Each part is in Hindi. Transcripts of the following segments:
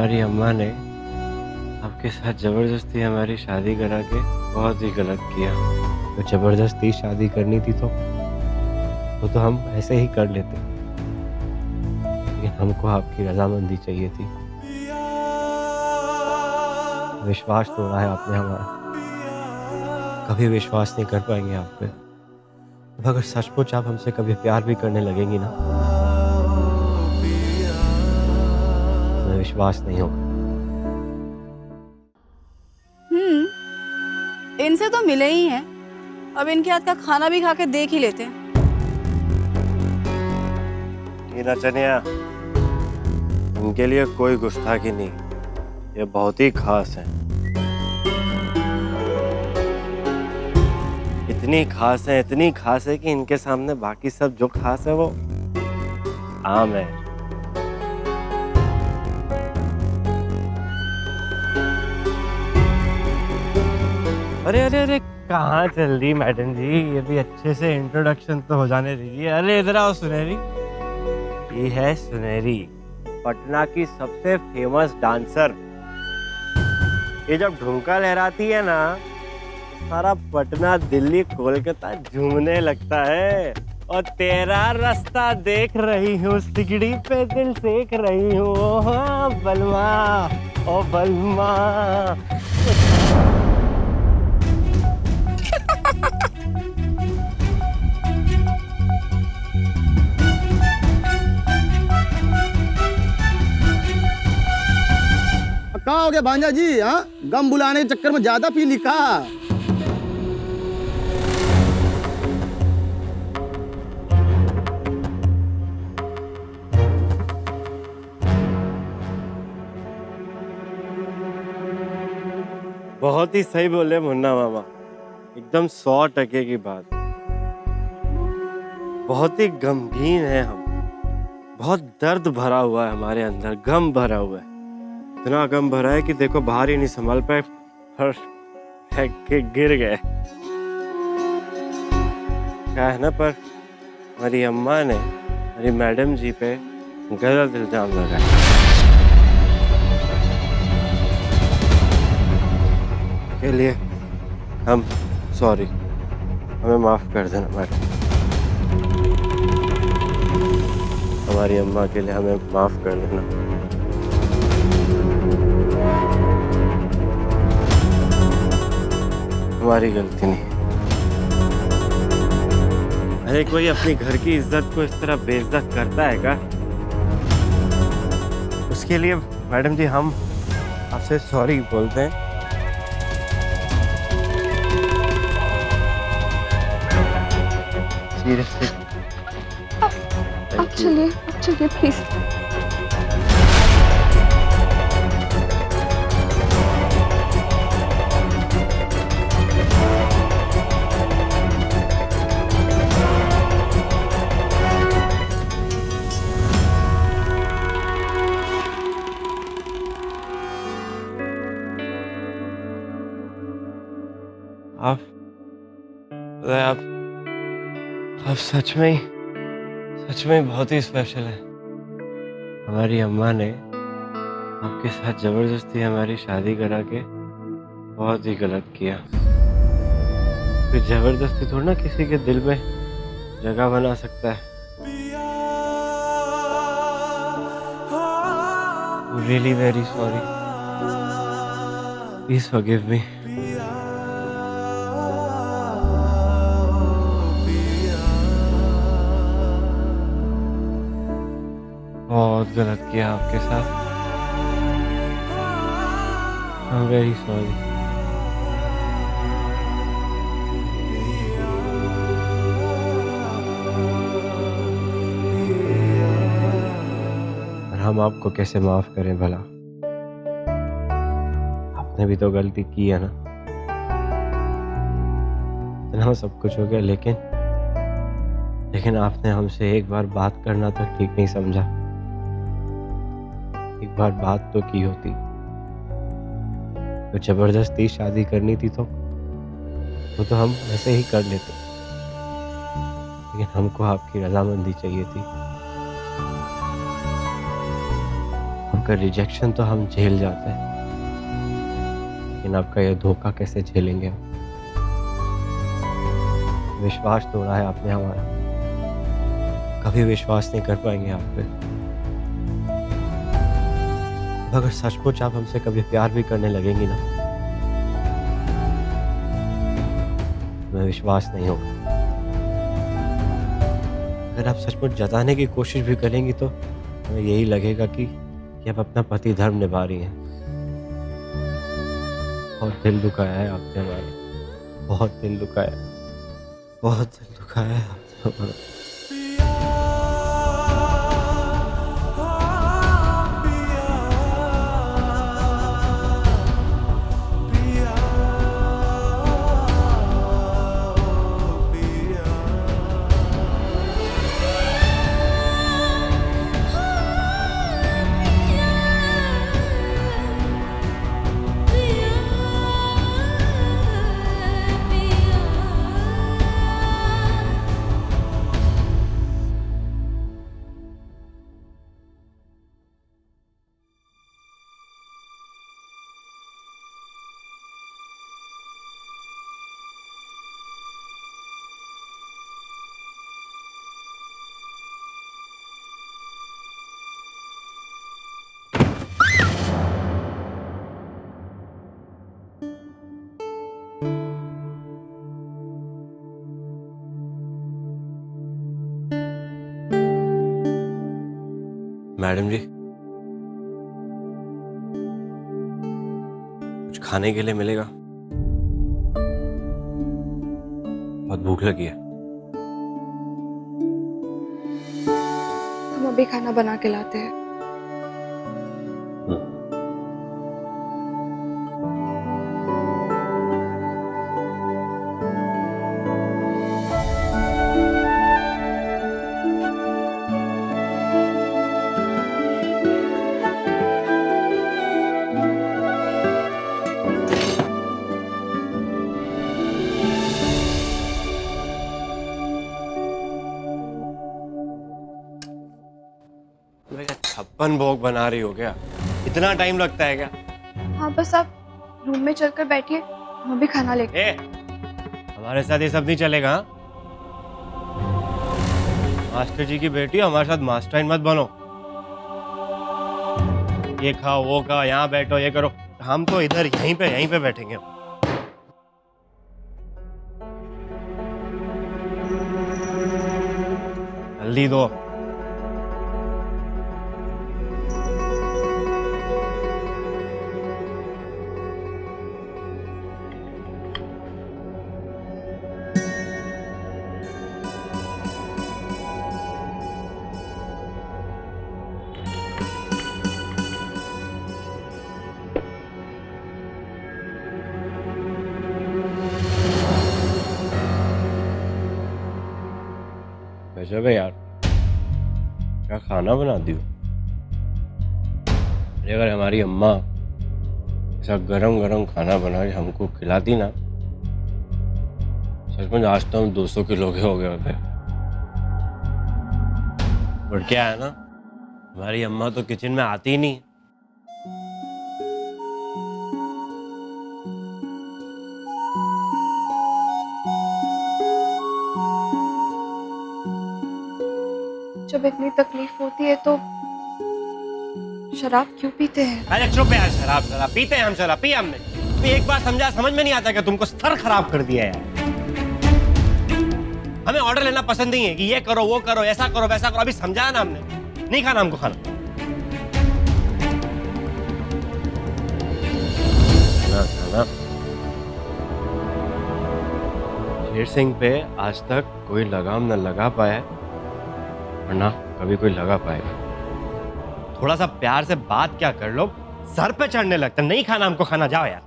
हमारी अम्मा ने आपके साथ ज़बरदस्ती हमारी शादी करा के बहुत ही गलत किया। तो ज़बरदस्ती शादी करनी थी तो वो तो हम ऐसे ही कर लेते, लेकिन हमको आपकी रज़ामंदी चाहिए थी। विश्वास तोड़ा है आपने हमारा, कभी विश्वास नहीं कर पाएंगे आप पे। अब अगर सचमुच आप हमसे कभी प्यार भी करने लगेंगी ना, हमें विश्वास नहीं होगा। इनसे तो मिले ही हैं, अब इनके हाथ का खाना भी खा के देख ही लेते हैं। हीरा चनिया, इनके लिए कोई गुस्ताखी नहीं, ये बहुत ही खास है। इतनी खास है कि इनके सामने बाकी सब जो खास है वो आम है। अरे अरे अरे, कहाँ चल रही मैडम जी? ये भी अच्छे से इंट्रोडक्शन तो हो जाने दीजिए। अरे इधर आओ सुनहरी। ये है सुनहरी, पटना की सबसे फेमस डांसर। ये जब ठुमका लहराती है ना, सारा पटना दिल्ली कोलकाता झूमने लगता है। और तेरा रास्ता देख रही हूँ, सिगड़ी पे दिल सेक रही हूँ। ओ हाँ बलमा, ओ बलमा। कहाँ हो गया भांजा जी? हाँ, गम बुलाने के चक्कर में ज्यादा पी लिखा। बहुत ही सही बोले मुन्ना मामा, एकदम 100% की बात। बहुत ही गमगीन है हम, बहुत दर्द भरा हुआ है हमारे अंदर, गम भरा हुआ है। इतना गम भरा है कि देखो बाहर ही नहीं संभाल पाए और फेंक के गिर गए। क्या है ना, पर हमारी अम्मा ने हमारी मैडम जी पे गलत इल्जाम लगाया। के लिए हम सॉरी, हमें माफ कर देना मैडम। हमारी अम्मा के लिए हमें माफ कर देना। हमारी गलती नहीं। अरे कोई अपनी घर की इज्जत को इस तरह बेइज्जत करता है क्या? उसके लिए मैडम जी हम आपसे सॉरी बोलते हैं। सीरियसली अब चलिए प्लीज। आप सच में बहुत ही स्पेशल है। हमारी अम्मा ने आपके साथ जबरदस्ती हमारी शादी करा के बहुत ही गलत किया। फिर जबरदस्ती थोड़ा ना किसी के दिल में जगह बना सकता है। Really very sorry, please forgive me. बहुत गलत किया आपके साथ। I am very sorry. और हम आपको कैसे माफ करें भला? आपने भी तो गलती की है ना। इतना सब कुछ हो गया, लेकिन आपने हमसे एक बार बात करना तक ठीक नहीं समझा। एक बार बात तो की होती। तो जबरदस्ती शादी करनी थी तो वो तो हम ऐसे ही कर लेते, लेकिन हमको आपकी रजामंदी चाहिए थी। आपका रिजेक्शन तो हम झेल जाते हैं, लेकिन आपका ये धोखा कैसे झेलेंगे हम? विश्वास तोड़ा है आपने हमारा, कभी विश्वास नहीं कर पाएंगे आप पे। अगर सचमुच आप हमसे कभी प्यार भी करने लगेंगी ना, मैं विश्वास नहीं होगा। अगर आप सचमुच जताने की कोशिश भी करेंगी तो हमें यही लगेगा कि आप अपना पति धर्म निभा रही हैं। बहुत दिल दुखाया है आपने हमारा, बहुत दिल दुखाया है, बहुत दिल दुखाया है आपने हमारा। मैडम जी, कुछ खाने के लिए मिलेगा? बहुत भूख लगी है। हम अभी खाना बना के लाते हैं। छप्पन भोग बना रही हो क्या? इतना टाइम लगता है क्या? हाँ, बस आप रूम में चलकर बैठिए, हम अभी खाना लेके। हमारे साथ ये सब नहीं चलेगा। मास्टर जी की बेटी, हमारे साथ मास्टराइन मत बनो। ये खाओ, वो खाओ, यहाँ बैठो, ये करो। हम तो इधर यहीं पे बैठेंगे। जल्दी दो। गजब है यार, क्या खाना बना दी हो। अगर हमारी अम्मा ऐसा गरम गरम खाना बना के हमको खिलाती ना, सच में आज तो हम 200 किलो के हो गए होते। और क्या है ना, हमारी अम्मा तो किचन में आती ही नहीं। जब इतनी तकलीफ होती है तो शराब क्यों पीते हैं? अरे चुप यार, शराब पीते हैं हम, शराब पी हमने। तो एक बात समझ में नहीं आता कि तुमको सर खराब कर दिया यार। हमें ऑर्डर लेना पसंद नहीं है कि ये करो, वो करो, ऐसा करो, वैसा करो। अभी समझाया ना हमने, नहीं खाना हमको खाना। शेर सिंह पे आज तक कोई लगाम न लगा पाया और ना कभी कोई लगा पाएगा। थोड़ा सा प्यार से बात क्या कर लो, सर पे चढ़ने लगता। नहीं खाना हमको, खाना जाओ यार।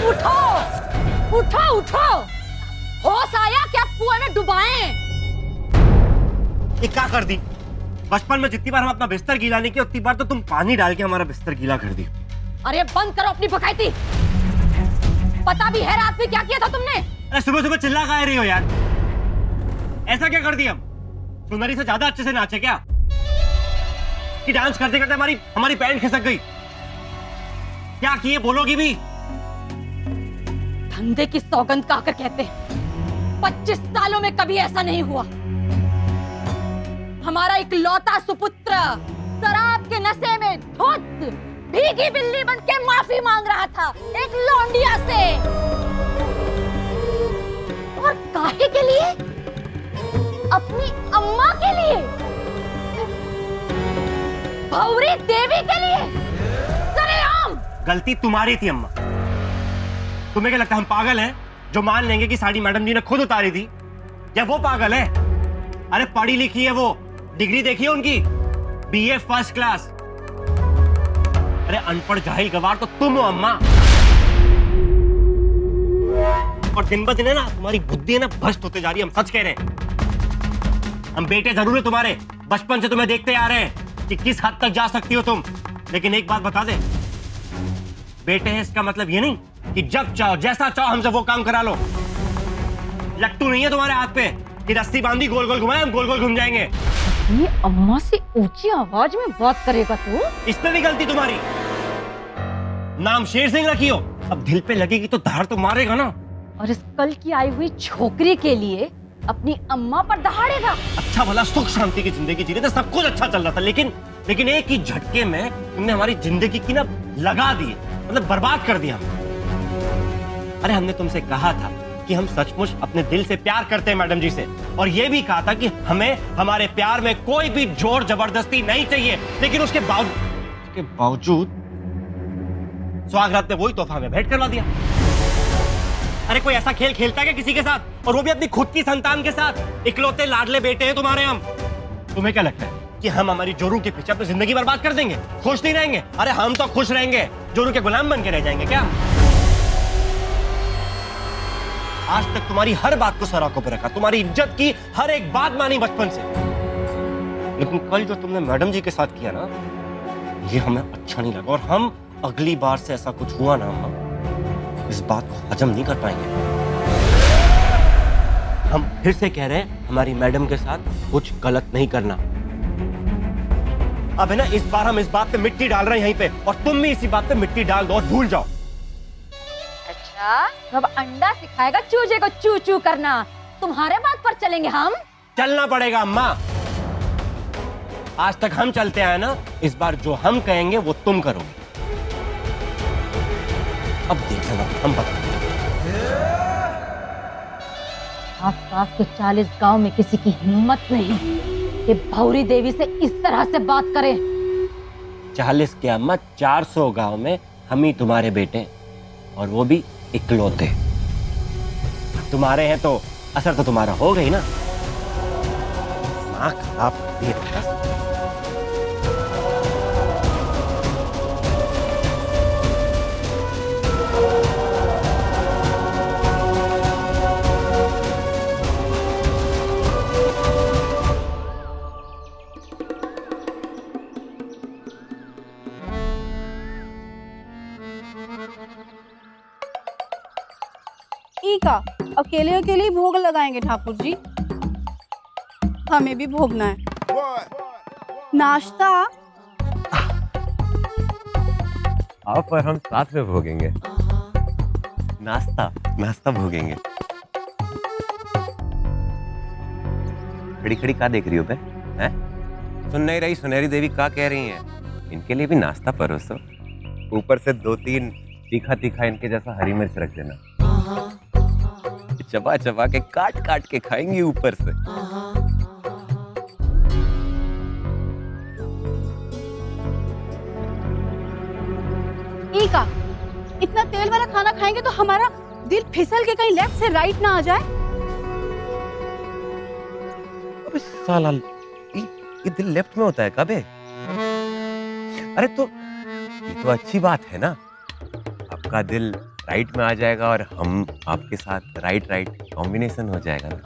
उठो उठो उठो, होश आया क्या? कुएं में ये क्या कर दी? बचपन में जितनी बार हम अपना बिस्तर गीला नहीं किया उतनी बार तो तुम पानी डाल के हमारा बिस्तर गीला कर दी। अरे बंद करो अपनी बकायती। पता भी है रात में क्या किया था तुमने? अरे सुबह सुबह चिल्ला खा रही हो यार, ऐसा क्या कर दिया? हम सुनहरी से ज्यादा अच्छे से नाचे क्या कि डांस करते करते हमारी पैंट खिसक गई? क्या किए बोलोगी भी? धंधे की सौगंध खाकर कहते हैं 25 सालों में कभी ऐसा नहीं हुआ। हमारा इकलौता सुपुत्र शराब के नशे में धुत भीगी बिल्ली बन के माफी मांग रहा था एक लौंडिया से। और काहे के लिए? अपनी अम्मा के लिए, भौरी देवी के लिए। सरेआम गलती तुम्हारी थी अम्मा। तुम्हें क्या लगता है हम पागल हैं जो मान लेंगे कि साड़ी मैडम जी ने खुद उतारी थी? या वो पागल है? अरे पढ़ी लिखी है वो, डिग्री देखी है उनकी, बीए फर्स्ट क्लास। अरे अनपढ़ जाहिल गवार तो तुम हो अम्मा। और दिन ब दिन है ना तुम्हारी बुद्धि है ना भ्रष्ट होते जा रही है। हम सच कह रहे हैं, हम बेटे जरूर है तुम्हारे, बचपन से तुम्हें देखते आ रहे हैं कि किस हद तक जा सकती हो तुम। लेकिन एक बात बता दे, बेटे हैं इसका मतलब ये नहीं कि जब चाहो जैसा चाहो हमसे वो काम करा लो। लट्टू नहीं है तुम्हारे हाथ पे कि रस्सी बांधी गोल गोल घुमाए हम गोल गोल घूम जाएंगे। ये अम्मा से ऊंची आवाज में बात करेगा तू? इसमें भी गलती तुम्हारी। नाम शेर सिंह रखी हो, अब दिल पे लगेगी तो धार तो मारेगा ना। और इस कल की आई हुई छोकरी के लिए अपनी अम्मा पर दहाड़ेगा? अच्छा भला सुख शांति की जिंदगी जी रहे थे, सब कुछ अच्छा चल रहा था, लेकिन एक ही झटके में तुमने हमारी जिंदगी की ना लगा दी, मतलब बर्बाद कर दिया। अरे हमने तुमसे कहा था कि हम सचमुच अपने दिल से प्यार करते हैं मैडम जी से, और ये भी कहा था कि हमें हमारे प्यार में कोई भी जोर जबरदस्ती नहीं चाहिए। लेकिन उसके बावजूद स्वागत में वही तोहफा हमें भेंट करवा दिया। अरे कोई ऐसा खेल खेलता है क्या किसी के साथ, और वो भी अपनी खुद की संतान के साथ? इकलौते लाडले बेटे हैं तुम्हारे हम। तुम्हें क्या लगता है कि हम हमारी जोरू के पीछे अपनी जिंदगी बर्बाद कर देंगे, खुश नहीं रहेंगे? अरे हम तो खुश रहेंगे, जोरू के गुलाम बन के रह जाएंगे क्या? आज तक तुम्हारी हर बात को सराखों पर रखा, तुम्हारी इज्जत की हर एक बात मानी बचपन से, लेकिन कल जो तुमने मैडम जी के साथ किया ना, ये हमें अच्छा नहीं लगा। और हम अगली बार से ऐसा कुछ हुआ ना अम्मा, इस बात को हजम नहीं कर पाएंगे। हम फिर से कह रहे हैं हमारी मैडम के साथ कुछ गलत नहीं करना। अब है ना इस बार हम इस बात पे मिट्टी डाल रहे हैं यहीं पे, और तुम भी इसी बात पे मिट्टी डाल दो और भूल जाओ। अच्छा, तो अब अंडा सिखाएगा चूजे को चू चू करना? तुम्हारे बात पर चलेंगे हम? चलना पड़ेगा अम्मा। आज तक हम चलते आए ना, इस बार जो हम कहेंगे वो तुम करोगे। अब देख लेना, हम बताएंगे। आस-पास के 40 गांव में किसी की हिम्मत नहीं कि भौरी देवी से इस तरह से बात करे। 40 के अम्मा, 400 गांव में हम ही तुम्हारे बेटे, और वो भी इकलौते। तुम्हारे हैं तो असर तो तुम्हारा हो गई ना। दिमाग खराब कर दिया। ई का अकेले अकेले ही भोग लगाएंगे ठाकुर जी? हमें भी भोगना है। नाश्ता आओ, पर हम साथ में भोगेंगे। नाश्ता भोगेंगे। खड़ी खड़ी क्या देख रही हो बे? हैं? सुन नहीं रही सुनहरी देवी क्या कह रही हैं? इनके लिए भी नाश्ता परोसो, ऊपर से 2-3 तीखा तीखा इनके जैसा हरी मिर्च रख देना। चबा चबा के काट काट के खाएंगी ऊपर से। ई का इतना तेल वाला खाना खाएंगे तो हमारा दिल फिसल के कहीं लेफ्ट से राइट ना आ जाए। अबे साला, ये दिल लेफ्ट में होता है कबे? अरे तो ये तो अच्छी बात है ना, आपका दिल राइट में आ जाएगा और हम आपके साथ राइट कॉम्बिनेशन हो जाएगा ना।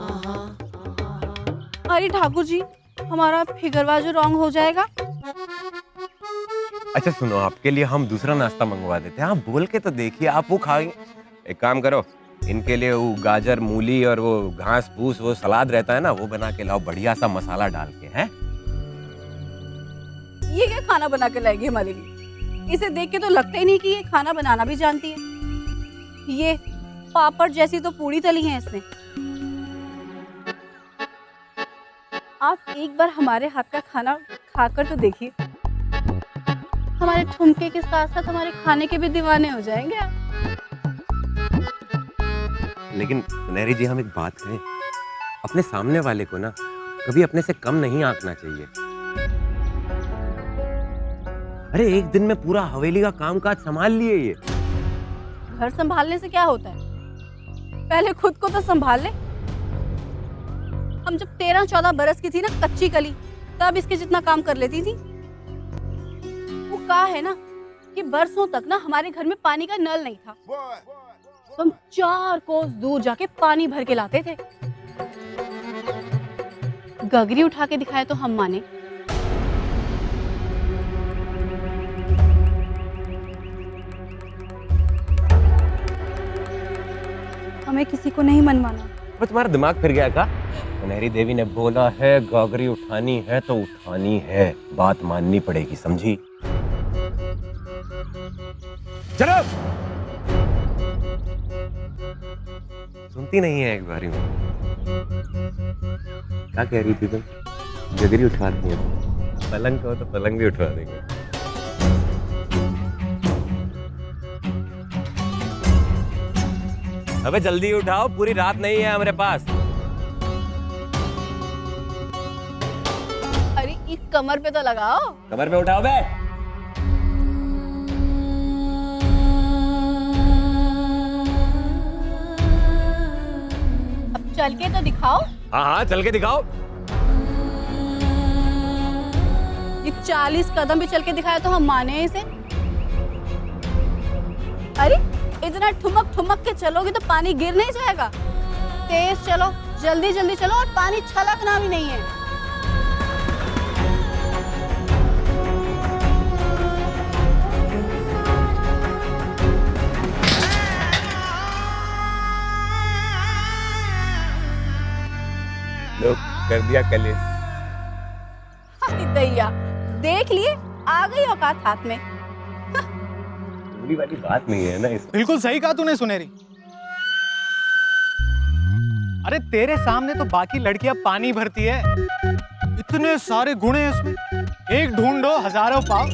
अरे ठाकुर जी, हमारा फिगरवा जो रॉन्ग हो जाएगा। अच्छा सुनो, आपके लिए हम दूसरा नाश्ता मंगवा देते हैं। आप बोल के तो देखिए, आप वो खाएंगे। एक काम करो, इनके लिए वो गाजर मूली और वो घास फूस वो सलाद रहता है ना, वो बना के लाओ बढ़िया सा मसाला डाल के। हैं ये क्या खाना बना के लाएगी हमारे लिए? इसे देख के तो लगता ही नहीं कि ये खाना बनाना भी जानती है। ये पापड़ जैसी तो पूरी तली है इसने। आप एक बार हमारे हाथ का खाना खाकर तो देखिए, हमारे ठुमके के साथ साथ हमारे खाने के भी दीवाने हो जाएंगे आप। लेकिन सुनहरी जी, हम एक बात कहें, अपने सामने वाले को ना कभी अपने से कम नहीं आंकना चाहिए। अरे एक दिन में पूरा हवेली का कामकाज संभाल लिए ये। घर संभालने से क्या होता है? पहले खुद को तो संभाल ले। हम जब 13-14 बरस की थी ना, कच्ची कली, तब इसके जितना काम कर लेती थी। वो कहा है ना कि बरसों तक ना हमारे घर में पानी का नल नहीं था, तो हम 4 कोस दूर जाके पानी भर के लाते थे। गगरी उठा के दिखाए तो हम माने। हमें किसी को नहीं मनवाना। बस तुम्हारा दिमाग फिर गया का? सुनहरी देवी ने बोला है गागरी उठानी है तो उठानी है, बात माननी पड़ेगी, समझी? चलो। सुनती नहीं है एक बारी में। क्या कह रही थी तुम? गगरी उठा दी है, पलंग कहो तो पलंग भी उठवा देंगे। अबे जल्दी उठाओ, पूरी रात नहीं है हमारे पास। अरे इस कमर पे तो लगाओ। कमर पे उठाओ बे। अब चल के तो दिखाओ। हाँ हाँ, चल के दिखाओ। ये 40 कदम भी चल के दिखाया तो हम माने इसे। अरे इतना ठुमक ठुमक के चलोगे तो पानी गिर नहीं जाएगा। तेज चलो, जल्दी जल्दी चलो, और पानी छलकना भी नहीं है। लो, कर दिया कलेश। दैया, देख लिए, आ गई औकात हाथ में। पूरी वाली बात नहीं है ना इसमें। बिल्कुल सही कहा तूने सुनहरी। अरे तेरे सामने तो बाकी लड़कियां पानी भरती है, इतने सारे गुण हैं उसमें, एक ढूंढो हजारों पाओ।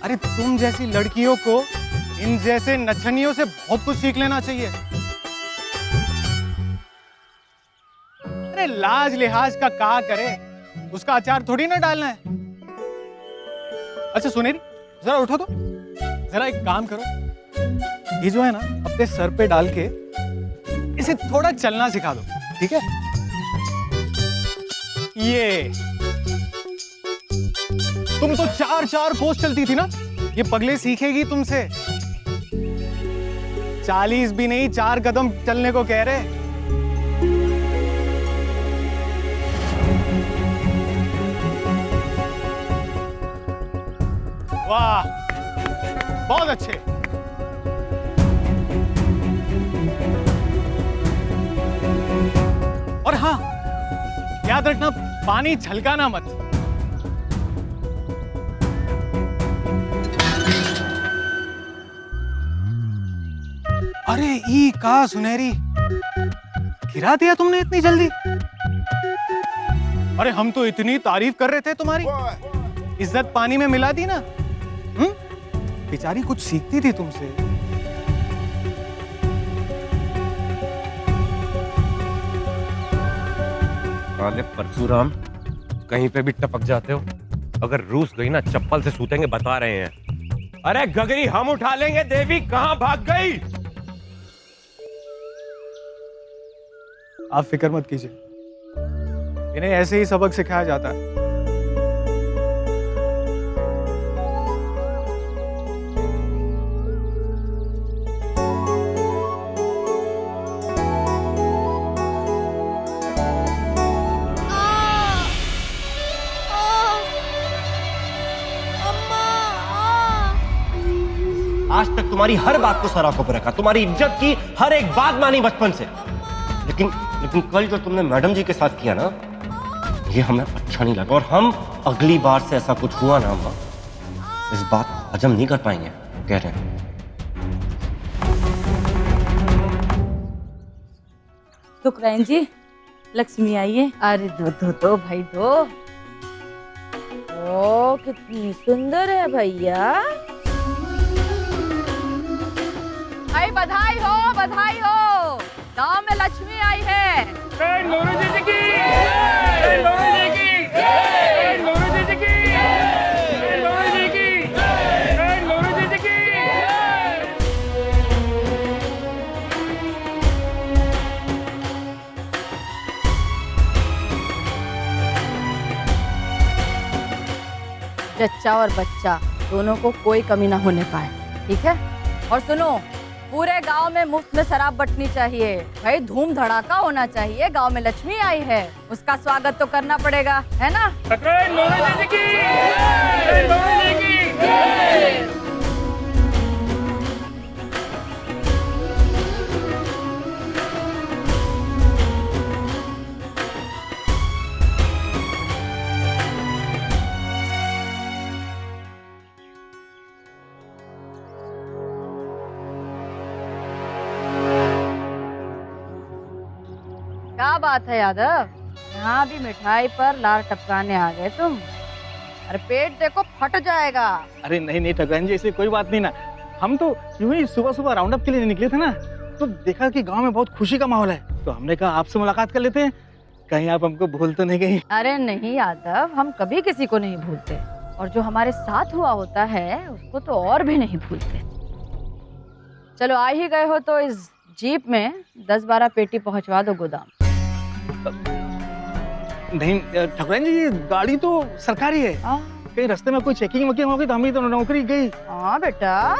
अरे तुम जैसी लड़कियों को इन जैसे नचनियों से बहुत कुछ सीख लेना चाहिए। अरे लाज लिहाज का क्या करे, उसका अचार थोड़ी ना डालना है। अच्छा सुनहरी, जरा उठो तो, जरा एक काम करो, ये जो है ना अपने सर पे डाल के इसे थोड़ा चलना सिखा दो, ठीक है? ये तुम तो 4-4 कोस चलती थी ना, ये पगले सीखेगी तुमसे। 40 भी नहीं, 4 कदम चलने को कह रहे। वाह, बहुत अच्छे। और हाँ, याद रखना, पानी छलकाना मत। अरे ई का सुनहरी, गिरा दिया तुमने इतनी जल्दी? अरे हम तो इतनी तारीफ कर रहे थे तुम्हारी, इज्जत पानी में मिला दी ना। बेचारी कुछ सीखती थी तुमसे। साले परशुराम, कहीं पे भी टपक जाते हो। अगर रूस गई ना, चप्पल से सूतेंगे, बता रहे हैं। अरे गगरी हम उठा लेंगे, देवी कहाँ भाग गई? आप फिक्र मत कीजिए, इन्हें ऐसे ही सबक सिखाया जाता है। तुम्हारी हर बात को सराखों पर रखा, तुम्हारी इज्जत की हर एक बात मानी बचपन से, लेकिन लेकिन कल जो तुमने मैडम जी के साथ किया ना, ये हमें अच्छा नहीं लगा, और हम अगली बार से ऐसा कुछ हुआ ना अम्मा, इस बात हजम नहीं कर पाएंगे, कह रहे हैं। शुक्राइन जी, लक्ष्मी आई है। अरे दो भाई दो। ओ कितनी सुंदर है भैया। आई बधाई हो, गांव में लक्ष्मी आई है। जच्चा और बच्चा दोनों को कोई कमी ना होने पाए, ठीक है? और सुनो, पूरे गांव में मुफ्त में शराब बंटनी चाहिए भाई, धूम धड़ाका होना चाहिए। गांव में लक्ष्मी आई है, उसका स्वागत तो करना पड़ेगा, है ना? क्या बात है यादव, यहाँ भी मिठाई पर लार टपकाने आ गए तुम? अरे पेट देखो फट जाएगा। अरे नहीं ठकुराइन जी, ऐसी कोई बात नहीं ना। हम तो यूं ही सुबह सुबह राउंड अप के लिए निकले थे ना, तो देखा कि गांव में बहुत खुशी का माहौल है, तो हमने कहा आपसे मुलाकात कर लेते हैं, कहीं आप हमको भूल तो नहीं गई? अरे नहीं यादव, हम कभी किसी को नहीं भूलते, और जो हमारे साथ हुआ होता है उसको तो और भी नहीं भूलते। चलो आ ही गए हो तो इस जीप में 10-12 पेटी पहुंचवा दो गोदाम। नहीं ठकुराइन जी, ये गाड़ी तो सरकारी है, कहीं रास्ते में कोई चेकिंग वकिंग होगी तो हमें तो नौकरी गई। हाँ बेटा,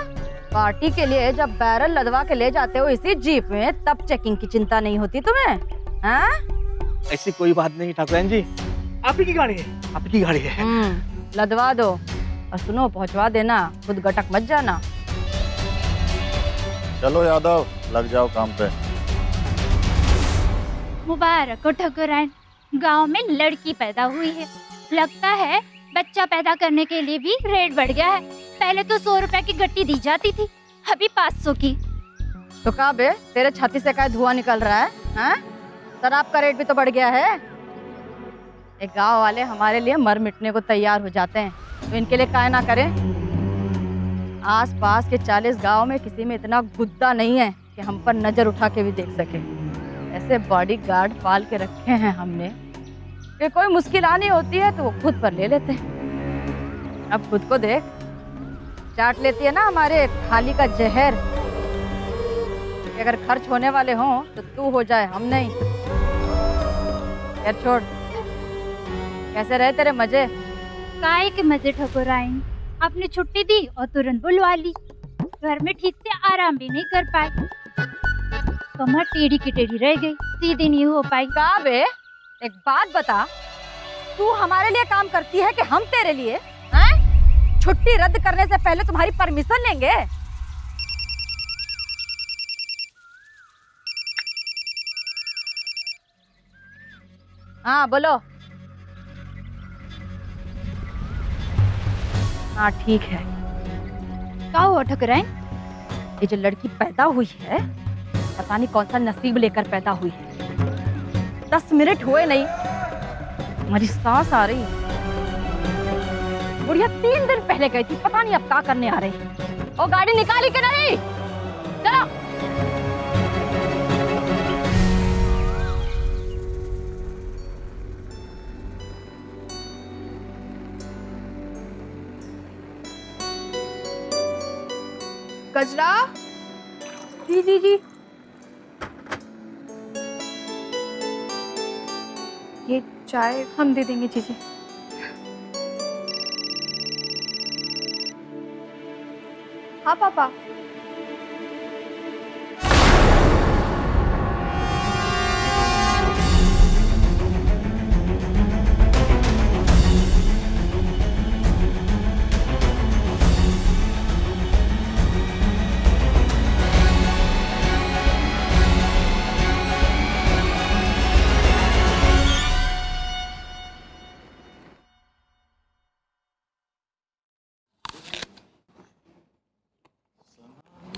पार्टी के लिए जब बैरल लदवा के ले जाते हो इसी जीप में, तब चेकिंग की चिंता नहीं होती तुम्हें? हाँ? ऐसी कोई बात नहीं ठकुराइन जी, आप ही की गाड़ी है, आप की गाड़ी है। लदवा दो, और सुनो पहुंचवा देना, खुद गटक मत जाना। चलो यादव, लग जाओ काम पे। मुबारक हो ठकुराइन, गांव में लड़की पैदा हुई है। लगता है बच्चा पैदा करने के लिए भी रेट बढ़ गया है। पहले तो 100 रुपए की गट्टी दी जाती थी, अभी 500 की। तो कहा बे, तेरे छाती से क्या धुआं निकल रहा है? हाँ? शराब का रेट भी तो बढ़ गया है। एक गांव वाले हमारे लिए मर मिटने को तैयार हो जाते हैं, तो इनके लिए काय ना करें। आस पास के 40 गांव में किसी में इतना गुद्दा नहीं है कि हम पर नजर उठा के भी देख सके। ऐसे बॉडीगार्ड पाल के रखे हैं हमने कि कोई मुश्किल आनी होती है तो वो खुद पर ले लेते हैं। अब खुद को देख, चाट लेती है ना हमारे थाली का जहर। अगर खर्च होने वाले हों तो तू हो जाए, हम नहीं। यार छोड़, कैसे रहे तेरे मजे? काय के मजे ठकुराइन, आपने छुट्टी दी और तुरंत बुलवा ली। घर में ठीक से आराम भी नहीं कर पाई, कमर टेढ़ी की टेढ़ी रह गई, सीधी नहीं हो पाई। का बे, एक बात बता, तू हमारे लिए काम करती है कि हम तेरे लिए? हैं? छुट्टी रद्द करने से पहले तुम्हारी परमिशन लेंगे? हाँ बोलो। हाँ ठीक है। क्या हुआ ठकुराइन? ये जो लड़की पैदा हुई है, पता नहीं कौन सा नसीब लेकर पैदा हुई है। 10 मिनट हुए नहीं, हमारी सांस आ रही। बुढ़िया 3 दिन पहले गई थी, पता नहीं अब क्या करने आ रही। ओ गाड़ी निकाली कि नहीं? चलो। गजरा, जी जी जी। ये चाय हम दे देंगे जीजी। हाँ पापा।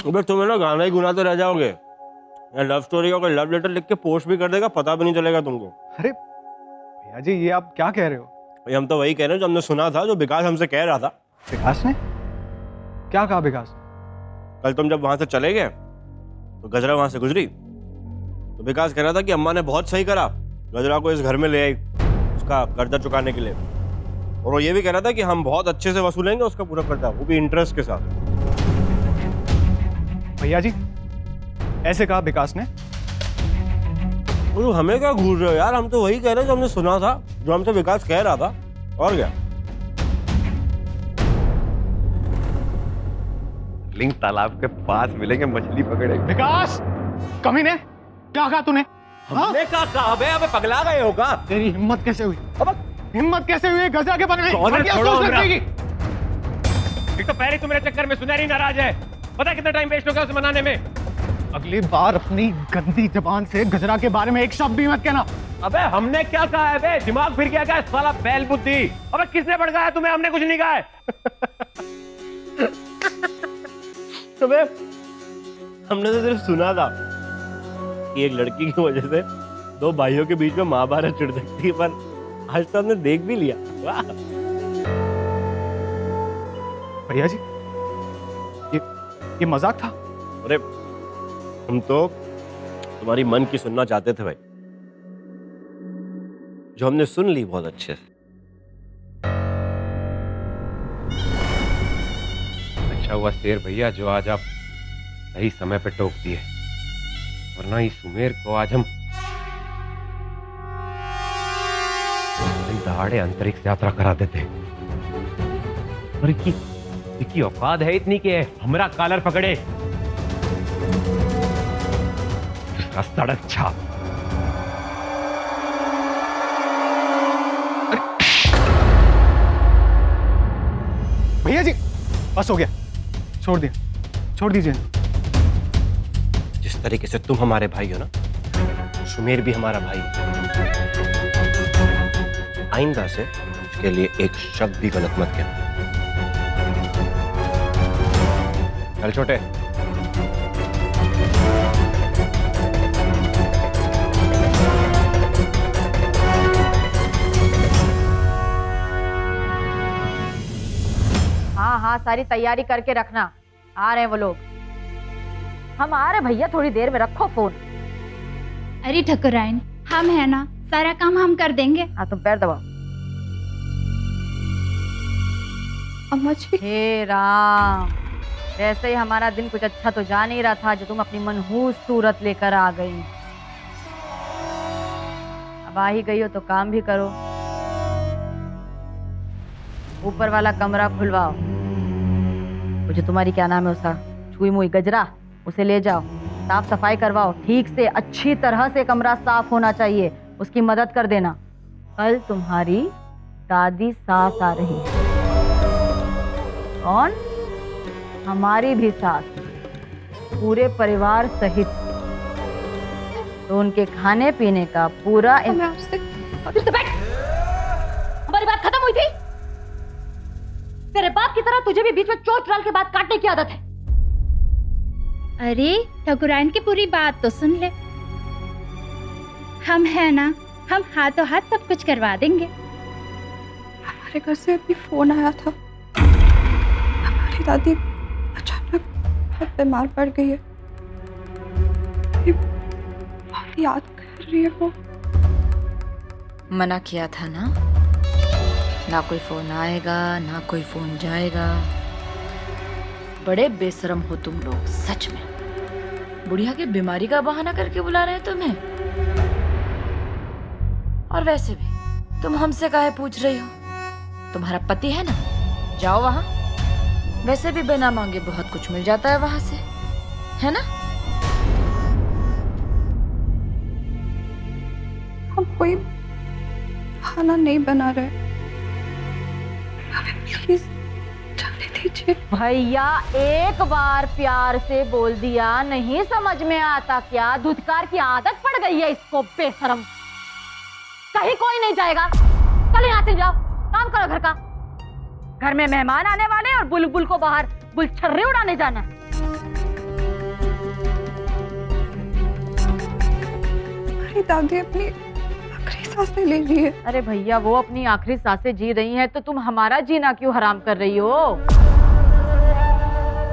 अबे तुम्हें ना गाना ही गुनाते रह जाओगे, या लव स्टोरी का कोई लव लेटर लिख के पोस्ट भी कर देगा, पता भी नहीं चलेगा तुमको। अरे भैया जी ये आप क्या कह रहे हो? भाई हम तो वही कह रहे हैं जो हमने सुना था, जो विकास हमसे कह रहा था। विकास ने क्या कहा? विकास कल तुम जब वहां से चले गए तो गजरा वहां से गुजरी, तो विकास कह रहा था कि अम्मा ने बहुत सही करा, गजरा को इस घर में ले आई उसका कर्जा चुकाने के लिए, और वो ये भी कह रहा था कि हम बहुत अच्छे से वसूलेंगे उसका पूरा कर्जा, वो भी इंटरेस्ट के साथ। भैया जी ऐसे कहा विकास ने? तो हमें क्या घूर रहे हो यार, हम तो वही कह रहे हैं जो हमने सुना था, जो हमसे विकास कह रहा था, और क्या। लिंग तालाब के पास मिलेंगे, मछली पकड़ेंगे। विकास कमीने क्या कहा तूने? हमने क्या कहा बे, अबे पगला गए हो क्या? तेरी हिम्मत कैसे हुई? अब हिम्मत कैसे हुई गजरा के बारे में? कौन क्या छोड़ो सोच हमरा। रखेगी? एक तो पहले तुम मेरे चक्कर में सुनहरी नाराज है, पता कितना टाइम वेस्ट हो गया उसे मनाने में। अगली बार अपनी गंदी जबान से गजरा के बारे में एक शब्द भी मत कहना। अबे हमने क्या कहा है बे, दिमाग फिर गया क्या साला बैल बुद्धि? अबे किसने भड़काया तुम्हें? हमने कुछ नहीं कहा है। अबे हमने तो सिर्फ सुना था कि एक लड़की की वजह से दो भाइयों के बीच में महाभारत छिड़ सकती है, पर आज तो हमने देख भी लिया। वाह। भैया जी ये मजाक था। अरे हम तो तुम्हारी मन की सुनना चाहते थे भाई, जो हमने सुन ली बहुत अच्छे से। अच्छा हुआ शेर भैया जो आज आप सही समय पे टोक दिए, वरना इस सुमेर को आज हम दहाड़े अंतरिक्ष यात्रा करा देते। और इसकी औकात है इतनी कि हमरा कॉलर पकड़े, उसका सड़क छाप। भैया जी बस हो गया, छोड़ दीजिए। जिस तरीके से तुम हमारे भाई हो ना, सुमेर भी हमारा भाई है। आइंदा से इसके लिए एक शब्द भी गलत मत कहना। चल छोटे। हाँ हाँ सारी तैयारी करके रखना, आ रहे हैं वो लोग। हम आ रहे भैया, थोड़ी देर में रखो फोन। अरे ठकुराइन हम है ना, सारा काम हम कर देंगे। हाँ तुम पैर दबाओ। अम्मा जी हे राम, वैसे ही हमारा दिन कुछ अच्छा तो जा नहीं रहा था, जो तुम अपनी मनहूस सूरत लेकर आ गई। अब आ ही गई हो तो काम भी करो। ऊपर वाला कमरा खुलवाओ, वो जो तुम्हारी क्या नाम है उसका छुई मुई गजरा, उसे ले जाओ, साफ सफाई करवाओ ठीक से, अच्छी तरह से कमरा साफ होना चाहिए, उसकी मदद कर देना। कल तुम्हारी दादी सास आ रही है। कौन? हमारी भी सास, पूरे परिवार सहित, तो उनके खाने पीने का पूरा मैं आपसे तो बैठ। हमारी बात खत्म हुई थी। तेरे बाप की तरह तुझे भी बीच में चोट डाल के बात काटने की आदत है। अरे ठकुराइन की पूरी बात तो सुन ले। हम है ना, हम हाथों हाथ सब कुछ करवा देंगे। हमारे घर से अभी फोन आया था, हमारी दादी अचानक बहुत बीमार पड़ गई है, बहुत याद कर रही है वो। मना किया था ना कोई फोन आएगा ना कोई फोन जाएगा। बड़े बेशरम हो तुम लोग सच में। बुढ़िया की बीमारी का बहाना करके बुला रहे हैं तुम्हें। और वैसे भी तुम हमसे काहे पूछ रही हो? तुम्हारा पति है ना, जाओ वहां। वैसे भी बिना मांगे बहुत कुछ मिल जाता है वहां से, है ना? हम कोई खाना नहीं बना रहे, प्लीज जाने दीजिए। भैया एक बार प्यार से बोल दिया, नहीं समझ में आता क्या? धुतकार की आदत पड़ गई है इसको, बेशरम। कहीं कोई नहीं जाएगा, चल यहाँ से जाओ, काम करो घर का। घर में मेहमान आने वाले और बुलबुल को बाहर गुलछर्रे उड़ाने जाना है। हमारी दादी अपनी आखिरी सांसें ले रही है। अरे भैया, वो अपनी आखिरी सांसें जी रही हैं तो तुम हमारा जीना क्यों हराम कर रही हो?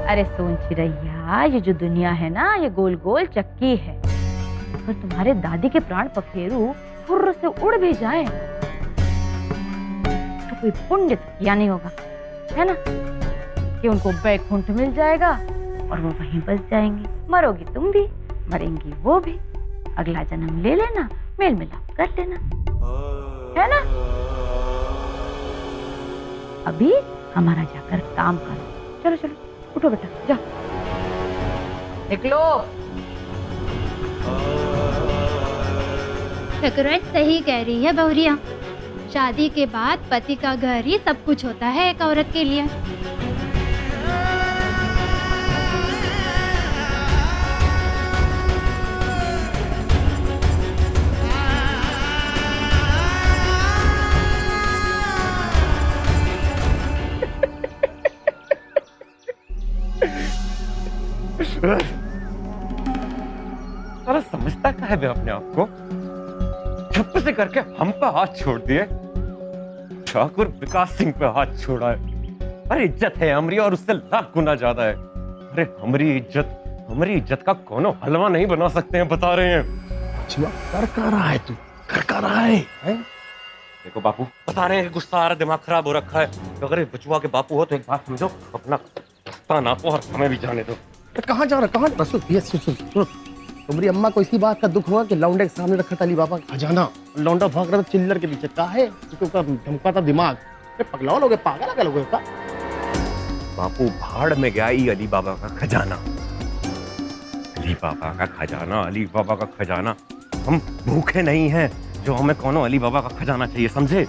अरे सोन चिरैया, ये जो दुनिया है ना, ये गोल गोल चक्की है। अगर तुम्हारे दादी के प्राण पखेरु फुर्र से उड़ भी जाए तो कोई पुण्य तो किया नहीं होगा, है ना? कि उनको बैकुंठ मिल जाएगा और वो वहीं बस जाएंगी। मरोगी तुम भी, मरेंगी वो भी। अगला जन्म ले लेना, मेल मिलाप कर लेना, है ना? अभी हमारा जाकर काम करो। चलो चलो, उठो बेटा, जाओ निकलो। ठकुराइन सही कह रही है बहुरिया। शादी के बाद पति का घर ही सब कुछ होता है एक औरत के लिए। सारा समझता क्या है बे अपने आप को? चुप से करके हम पे हाथ छोड़ दिए, ठाकुर विकास सिंह पे हाथ छोड़ा है। अरे इज्जत है हमारी और उससे लाख गुना ज्यादा है। अरे हमारी इज्जत का कोनो हलवा नहीं बना सकते हैं, बता रहे हैं। कर का रहा है तू, कर का रहा है? देखो बापू, बता रहे हैं, गुस्सा आ रहा, दिमाग खराब हो रखा है। तो अगर बचुआ के बापू हो तो एक बात समझो, अपना रास्ता नापो और हमें भी जाने दो। कहाँ जा रहा, कहाँ? सुन ये सुन, तुम्हारी अम्मा को इसी बात का दुख हुआ कि लौंडे के सामने रखा था अली बाबा का खजाना, लौंडा भाग रहा था चिल्लर के पीछे। कहा है उसका धमका था दिमाग। पगलाओ लोगे, पागल क्या लोगे का? बापू भाड़ में गया ही अली बाबा का खजाना, अली बाबा का खजाना, अली बाबा का खजाना। हम भूखे नहीं हैं जो हमें कोनो अली बाबा का खजाना चाहिए, समझे?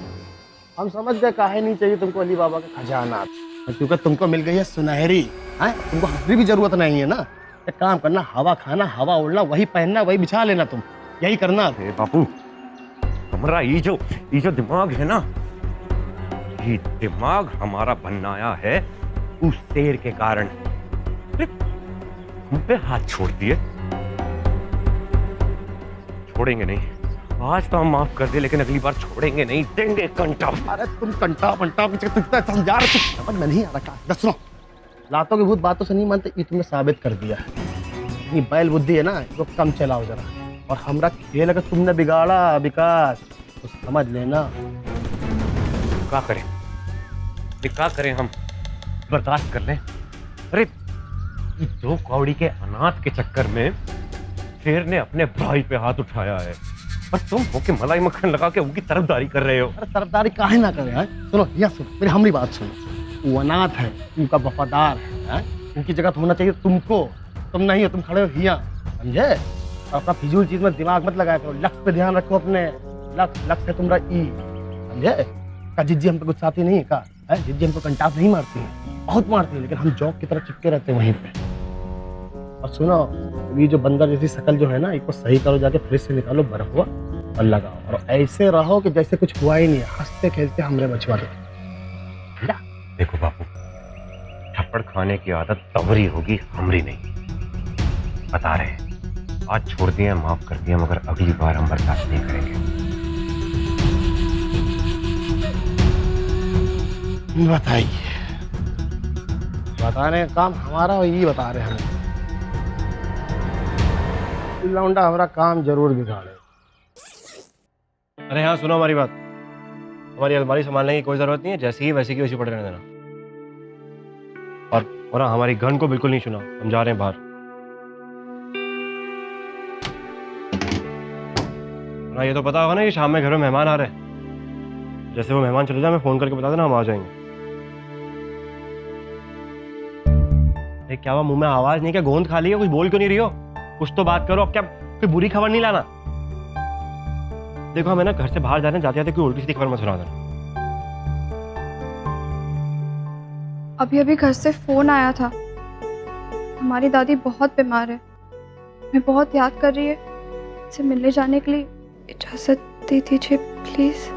हम समझ गए काहे नहीं चाहिए तुमको अली बाबा का खजाना, क्योंकि तुमको मिल गई है सुनहरी। है तुमको हमारी भी जरूरत नहीं है ना। एक काम करना, हवा खाना, हवा उड़ना, वही पहनना, वही बिछा लेना, तुम यही करना। अरे बापू, हमारा ये जो दिमाग है ना, ये दिमाग हमारा बनाया है उस शेर के कारण। हम पे हाथ छोड़ दिए, छोड़ेंगे नहीं। आज तो हम माफ कर दे, लेकिन अगली बार छोड़ेंगे नहीं, देंगे कंटा। अरे तुम कंटा पंटा समझा रहे, समझ में नहीं आ रहा। दस सुनो, लातों की भूत बातों से नहीं मानते, ये तुमने साबित कर दिया है। ये बैल बुद्धि है ना, इसको कम चलाओ जरा। और हमरा खेल अगर तुमने बिगाड़ा विकास, तो समझ लेना। क्या करें, क्या करें? हम बर्दाश्त कर लें? अरे दो कौड़ी के अनाथ के चक्कर में शेर ने अपने भाई पे हाथ उठाया है, और तुम होके मलाई मक्खन लगा के उनकी तरफदारी कर रहे हो। अरे तरफदारी काहे ना करे? हैं सुनो, यहाँ सुनो, मेरी हमारी बात सुनो। वो अनाथ है, उनका वफादार है। उनकी जगह होना चाहिए तुमको, तुम नहीं हो, तुम खड़े हो यहाँ, समझे? और अपना फिजूल चीज में दिमाग मत लगाया करो, लक्ष्य पे ध्यान रखो अपने। लक्ष्य है तुम्हारा ई, समझे? का जिज्जी हम पे गुस्साती नहीं है का? है जिज्जी हमको कंटाप नहीं मारती है, बहुत मारती है, लेकिन हम जॉब की तरह चिपके रहते हैं वहीं पे। और सुनो, ये जो बंदर जैसी शकल जो है ना, इसको सही करो, जाके फ्रिज से निकालो बर्फ हुआ और लगाओ, और ऐसे रहो कि जैसे कुछ हुआ ही नहीं है, हंसते खेलते हमरे बचवा दो। देखो बापू, थप्पड़ खाने की आदत तवरी होगी, हमरी नहीं। बता रहे हैं, आज छोड़ दिए, माफ कर दिया, मगर अगली बार हम बर्दाश्त नहीं करेंगे। बताइए, बताने का काम हमारा, और ये बता रहे हमें। लौंडा हमारा काम जरूर बिगाड़े। अरे हाँ सुनो हमारी बात, हमारी अलमारी संभालने की कोई जरूरत नहीं है, जैसी ही वैसी की वैसी पड़े रहने देना। और हाँ, हमारी गन को बिल्कुल नहीं सुना, हम जा रहे हैं बाहर। ना ये तो पता होगा ना कि शाम में घर में मेहमान आ रहे हैं। जैसे वो मेहमान चले जाए, मैं फोन करके बता देना, हम आ जाएंगे। अरे क्या हुआ, मुंह में आवाज नहीं? क्या गोंद खा ली है? कुछ बोल क्यों नहीं रही हो? कुछ तो बात करो। अब क्या कोई बुरी खबर नहीं लाना? देखो हमें ना घर से बाहर जाने जाते कोई उल्टी सीधी खबर मत सुना देना। अभी अभी घर से फोन आया था, हमारी दादी बहुत बीमार है, मैं बहुत याद कर रही है, से मिलने जाने के लिए इजाजत दे दीजिए प्लीज।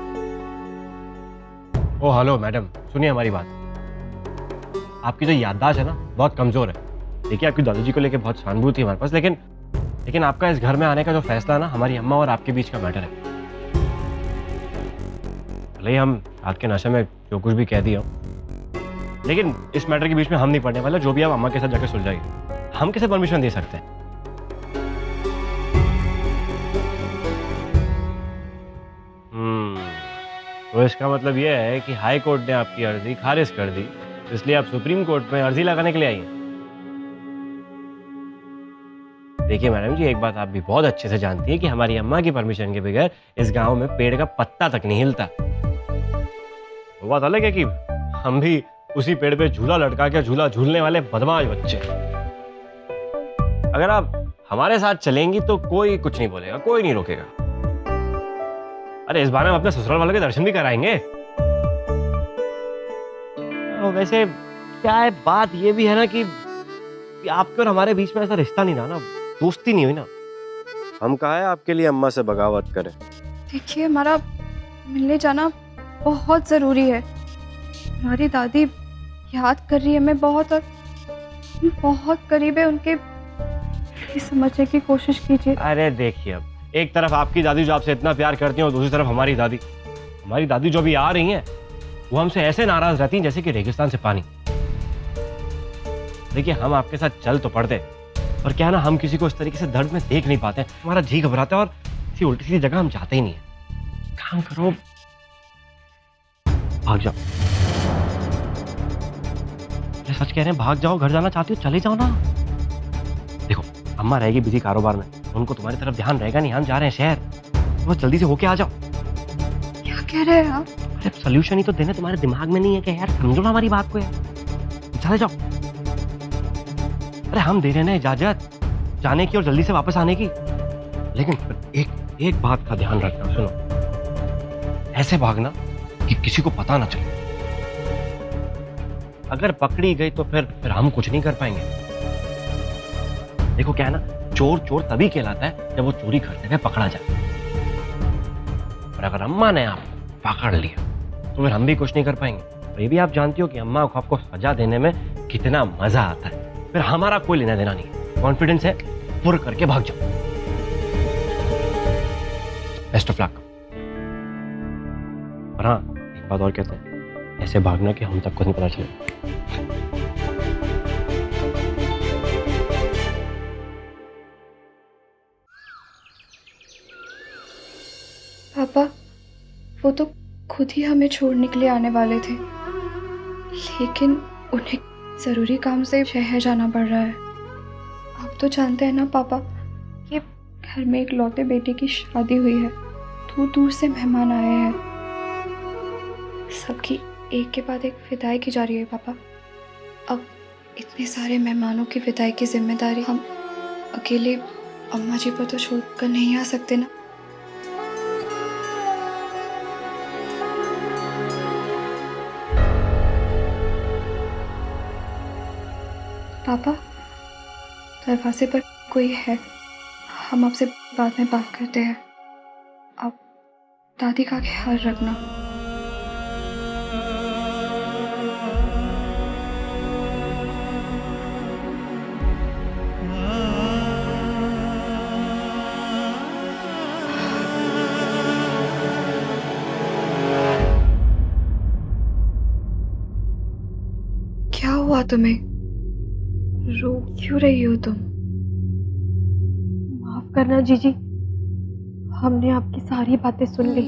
ओ हेलो मैडम, सुनिए हमारी बात। आपकी जो याददाश्त है ना, बहुत कमजोर है। देखिए आपकी दादाजी को लेके बहुत सहानुभूति है हमारे पास, लेकिन लेकिन आपका इस घर में आने का जो फैसला है ना, हमारी अम्मा और आपके बीच का मैटर है। भले ही हम रात के नशे में जो कुछ भी कह दिया हो, लेकिन इस मैटर के बीच में हम नहीं पड़ने वाले। जो भी आप अम्मा के साथ जाकर सुलझाइए। हम कैसे परमिशन दे सकते हैं? तो इसका मतलब यह है कि हाई कोर्ट ने आपकी अर्जी खारिज कर दी, इसलिए आप सुप्रीम कोर्ट में अर्जी लगाने के लिए आई हैं। देखिए मैडम जी, एक बात आप भी बहुत अच्छे से जानती हैं कि हमारी अम्मा की परमिशन के बगैर इस गांव में पेड़ का पत्ता तक नहीं हिलता। वो बात अलग है कि हम भी उसी पेड़ पे झूला लटका के झूला झूलने वाले बदमाश बच्चे। अगर आप हमारे साथ चलेंगी तो कोई कुछ नहीं बोलेगा, कोई नहीं रोकेगा। अरे इस बार हम अपने ससुराल वालों के दर्शन भी कराएंगे। वैसे क्या है, बात ये भी है ना कि आपके और हमारे बीच में ऐसा रिश्ता नहीं रहा ना, दोस्ती नहीं हुई ना। हम कहा है आपके लिए अम्मा से बगावत करें। देखिए, हमारा मिलने जाना बहुत ज़रूरी है। हमारी दादी याद कर रही है हमें बहुत, और बहुत करीब है उनके। समझने की कोशिश कीजिए। अरे देखिए, अब एक तरफ आपकी दादी जो आपसे इतना प्यार करती है और दूसरी तरफ हमारी दादी जो भी आ रही हैं वो हमसे ऐसे नाराज रहती हैं जैसे कि रेगिस्तान से पानी। देखिए, हम आपके साथ चल तो पड़ते, और क्या है ना, हम किसी को इस तरीके से दर्द में देख नहीं पाते। हमारा जी घबराता है और किसी उल्टी सीधी जगह हम जाते ही नहीं है। काम करो, भाग जाओ। ये सच कह रहे हैं, भाग जाओ। घर जाना चाहती हो चले जाओ ना। देखो, अम्मा रहेगी बिजी कारोबार में, उनको तुम्हारी तरफ ध्यान रहेगा नहीं। हम जा रहे हैं शहर, तो जल्दी से होके आ जाओ। क्या कह रहे हैं आप? अरे सोल्यूशन ही तो देने तुम्हारे दिमाग में नहीं है कि यार, समझो ना हमारी बात को यार। चले जाओ। अरे हम दे रहे हैं इजाजत जाने की और जल्दी से वापस आने की, लेकिन एक बात का ध्यान रखना। सुनो, ऐसे भागना कि किसी को पता ना चले। अगर पकड़ी गई तो फिर हम कुछ नहीं कर पाएंगे। देखो क्या है ना, चोर तभी कहलाता है जब वो चोरी करते हुए पकड़ा जाए। और अगर अम्मा ने आप पकड़ लिया तो फिर हम भी कुछ नहीं कर पाएंगे। और ये भी आप जानती हो कि अम्मा को आपको सजा देने में कितना मजा आता है। फिर हमारा कोई लेना देना नहीं है। कॉन्फिडेंस है, पुर करके भाग जाओ। Best of luck. और हाँ, एक बात और कहते हैं, ऐसे भागना कि हम तक को नहीं पता चले। पापा, वो तो खुद ही हमें छोड़ने के लिए आने वाले थे, लेकिन उन्हें ज़रूरी काम से शहर जाना पड़ रहा है। आप तो जानते हैं ना पापा कि घर में एक लौते बेटे की शादी हुई है। दूर दूर से मेहमान आए हैं। सबकी एक के बाद एक विदाई की जा रही है पापा। अब इतने सारे मेहमानों की विदाई की जिम्मेदारी हम अकेले अम्मा जी पर तो छोड़कर नहीं आ सकते ना। पापा, दरवाजे पर कोई है। हम आपसे बाद में बात करते हैं। आप दादी का ख्याल रखना। क्या हुआ तुम्हें? रो क्यों रही हो तुम? माफ करना जीजी, हमने आपकी सारी बातें सुन ली।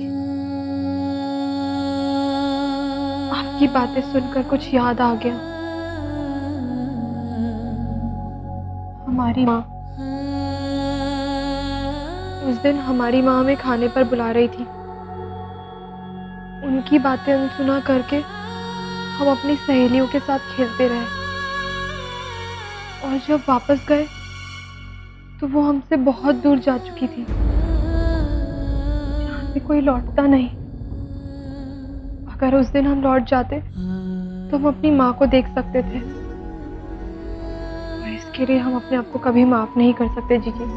आपकी बातें सुनकर कुछ याद आ गया। हमारी माँ, उस दिन हमारी माँ हमें खाने पर बुला रही थी। उनकी बातें अनसुना करके हम अपनी सहेलियों के साथ खेलते रहे, और जब वापस गए तो वो हमसे बहुत दूर जा चुकी थी, जहाँ से कोई लौटता नहीं। अगर उस दिन हम लौट जाते तो हम अपनी माँ को देख सकते थे, और इसके लिए हम अपने आप को कभी माफ नहीं कर सकते जीजी।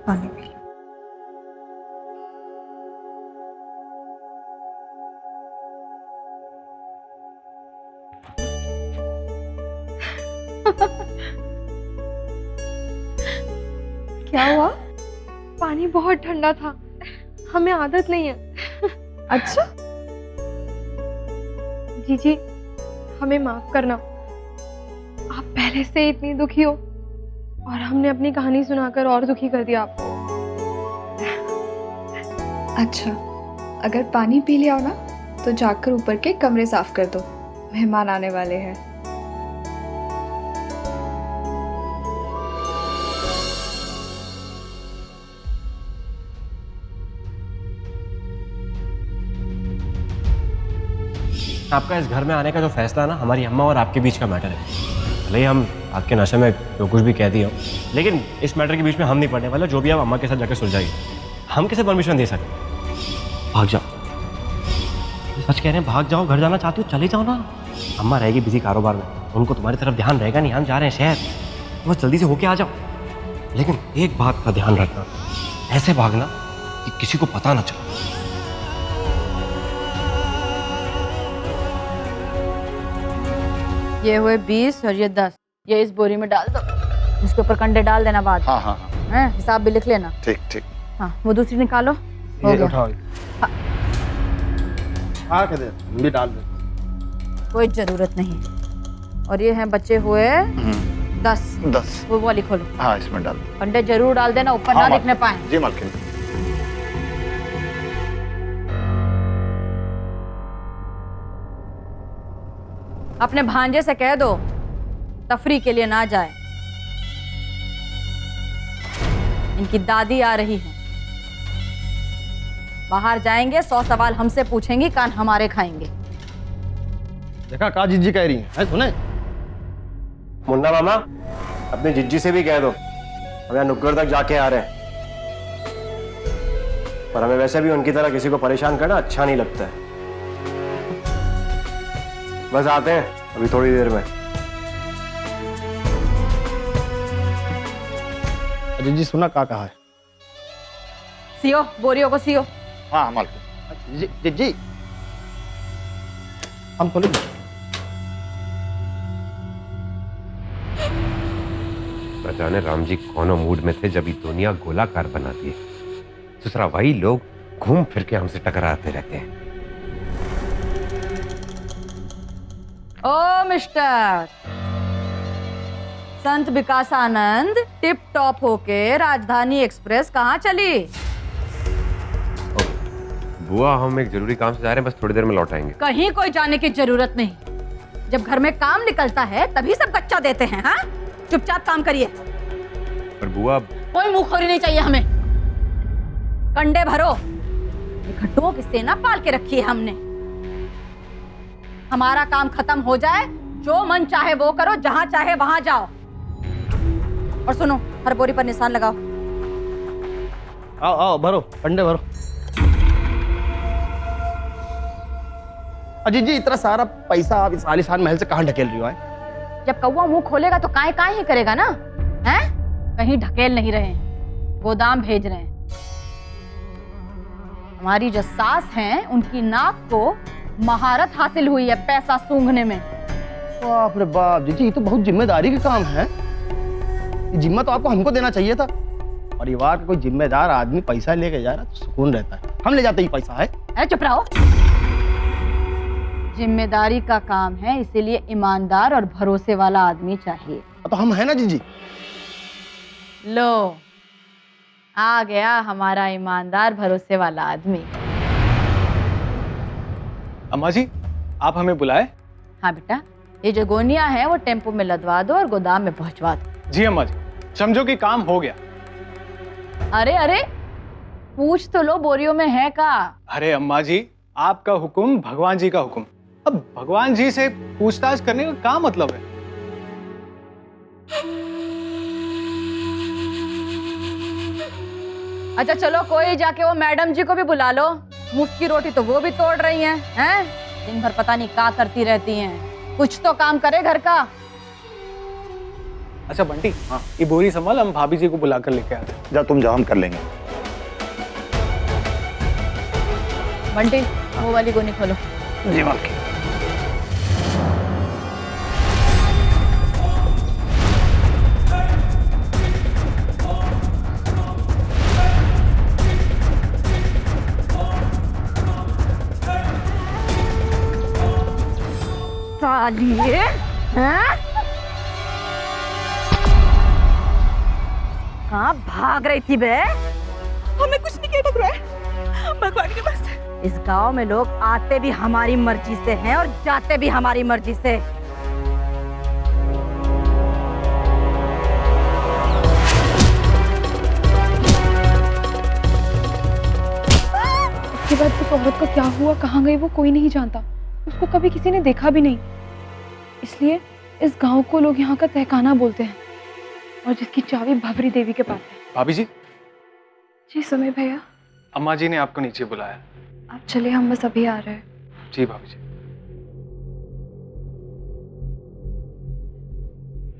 पानी पी लो। क्या हुआ? पानी बहुत ठंडा था, हमें आदत नहीं है। अच्छा, जीजी, हमें माफ करना। आप पहले से ही इतनी दुखी हो और हमने अपनी कहानी सुनाकर और दुखी कर दिया आपको। अच्छा, अगर पानी पी लिया हो ना तो जाकर ऊपर के कमरे साफ कर दो, मेहमान आने वाले हैं। आपका इस घर में आने का जो फैसला है ना, हमारी अम्मा और आपके बीच का मैटर है। भले ही हम आपके नशे में जो कुछ भी कह दिए हो, लेकिन इस मैटर के बीच में हम नहीं पड़ने वाले। जो भी आप अम्मा के साथ जाकर सुलझाइए। हम कैसे परमिशन दे सकते? भाग जाओ, सच कह रहे हैं, भाग जाओ। घर जाना चाहते हो चले जाओ ना। अम्मा रहेगी बिजी कारोबार में, उनको तुम्हारी तरफ ध्यान रहेगा नहीं। हम जा रहे हैं शहर, बस जल्दी से होके आ जाओ। लेकिन एक बात का ध्यान रखना, ऐसे भागना कि किसी को पता ना चले। ये हुए 20 और ये 10, ये इस बोरी में डाल दो। इसके ऊपर कंडे डाल देना बाद में। हाँ हाँ हाँ हैं? हिसाब भी लिख लेना। ठीक ठीक। हाँ, वो दूसरी निकालो। हो ये गया। उठाओ। हाँ कह दे, हम भी डाल दे। कोई जरूरत नहीं। और ये हैं बचे हुए 10। 10। वो वाली खोलो। हाँ इसमें डाल दो। कंडे जरूर डाल देना, ऊपर हाँ, ना दिखने पाए। जी मालकिन। अपने भांजे से कह दो तफरी के लिए ना जाए। इनकी दादी आ रही है। बाहर जाएंगे, 100 सवाल हमसे पूछेंगी, कान हमारे खाएंगे। देखा का जीजी कह रही है, सुने? मुन्ना मामा, अपनी जिज्जी से भी कह दो हम यहाँ नुक्कड़ तक जाके आ रहे हैं। पर हमें वैसे भी उनकी तरह किसी को परेशान करना अच्छा नहीं लगता है। बस आते हैं अभी थोड़ी देर में। जीजी सुना का कहा है? सियो, बोरियों को सियो। हाँ मालकिन। जीजी हम खोलेंगे। न जाने राम जी कौन मूड में थे जब ये दुनिया गोलाकार बना दी। दूसरा वही लोग घूम फिर के हमसे टकराते रहते हैं। ओ मिस्टर, संत विकासानंद टिप टॉप होके राजधानी एक्सप्रेस कहाँ चली? बुआ, हम एक जरूरी काम से जा रहे हैं, बस थोड़ी देर में लौट आएंगे। कहीं कोई जाने की जरूरत नहीं। जब घर में काम निकलता है तभी सब कच्चा देते हैं। हाँ, चुपचाप काम करिए। पर बुआ, कोई मुंहखोरी नहीं चाहिए हमें। कंडे भरो। इकट्ठों की सेना पाल के रखी है हमने। हमारा काम खत्म हो जाए, जो मन चाहे वो करो, जहां चाहे वहां जाओ। और सुनो, हर बोरी पर निशान लगाओ। आओ आओ, भरो कंडे भरो। अजी जी, इतना सारा पैसा आप इस आलीशान महल से कहाँ ढकेल रही हो? जब कौवा मुंह खोलेगा तो काहे काहे ही करेगा ना। हैं? कहीं ढकेल नहीं रहे हैं, गोदाम भेज रहे हैं। हमारी जो सास हैं, उनकी नाक को महारत हासिल हुई है पैसा सूंघने में। बाप रे बाप, जीजी ये तो बहुत जिम्मेदारी का काम है। ये जिम्मा तो आपको हमको देना चाहिए था। परिवार का कोई जिम्मेदार आदमी पैसा लेके जा रहा तो सुकून रहता है। हम ले जाते ही पैसा है। अरे चुप रहो। जिम्मेदारी का काम है, इसीलिए ईमानदार और भरोसे वाला आदमी चाहिए। तो हम है ना जीजी। लो, आ गया हमारा ईमानदार भरोसे वाला आदमी। अम्मा जी, आप हमें बुलाए? हाँ बेटा, ये जो गोनिया है वो टेम्पो में लदवा दो और गोदाम में पहुंचवा दो। जी अम्मा जी, समझो कि काम हो गया। अरे अरे, पूछ तो लो बोरियों में है का। अरे अम्मा जी, आपका हुक्म भगवान जी का हुक्म। अब भगवान जी से पूछताछ करने का क्या मतलब है? अच्छा चलो, कोई जाके वो मैडम जी को भी बुला लो। मुफ्त की रोटी तो वो भी तोड़ रही हैं। हैं? दिन भर पता नहीं क्या करती रहती हैं। कुछ तो काम करे घर का। अच्छा बंटी, हाँ, ये बोरी संभाल, हम भाभी जी को बुलाकर लेके आते हैं। जा तुम जाओ, हम कर लेंगे। बंटी, वो वाली गोनी खोलो। जी मालकिन। साली हैं? कहाँ भाग रही थी बे? हमें कुछ नहीं कहता है, भगवान के पास। इस गांव में लोग आते भी हमारी मर्जी से हैं और जाते भी हमारी मर्जी से। उसके बाद उस औरत का क्या हुआ, कहाँ गई, वो कोई नहीं जानता। उसको कभी किसी ने देखा भी नहीं, इसलिए इस गांव को लोग यहाँ का तहखाना बोलते हैं, और जिसकी चाबी भवरी देवी के पास है। भाभी जी, जी सुमेर भैया, अम्मा जी ने आपको नीचे बुलाया। आप चलिए, हम बस अभी आ रहे हैं। जी भाभी जी।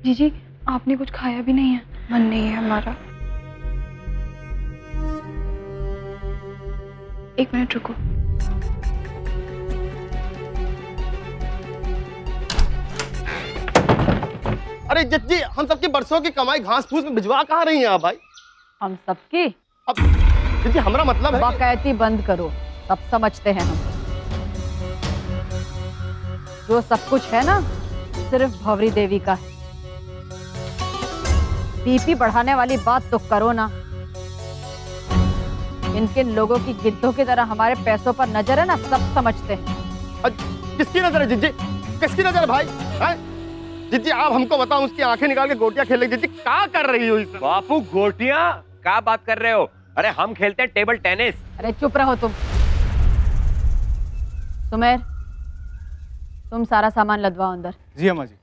जीजी, आपने कुछ खाया भी नहीं है? मन नहीं है हमारा। एक मिनट रुको। अरे जिज्जी, हम सबकी बरसों की कमाई घास फूस में भिजवा कहाँ रही हैं आप भाई? हम सबकी अब जिज्जी हमारा मतलब है बाकायदगी बंद करो, सब समझते हैं हम। जो सब कुछ है ना, सिर्फ भवरी देवी का है। बीपी बढ़ाने वाली बात तो करो ना। इनके लोगों की गिद्धों की तरह हमारे पैसों पर नजर है ना, सब समझते हैं। किसकी नजर है जिज्जी? किसकी नजर है भाई? जिज्जी आप हमको बताओ, उसकी आंखें निकाल के गोटियां खेल जिज्जी क्या कर रही हो इस? बापू गोटियां क्या बात कर रहे हो? अरे हम खेलते हैं टेबल टेनिस। अरे चुप रहो तुम। सुमेर, तुम सारा सामान लदवाओ अंदर। जी अम्मा जी।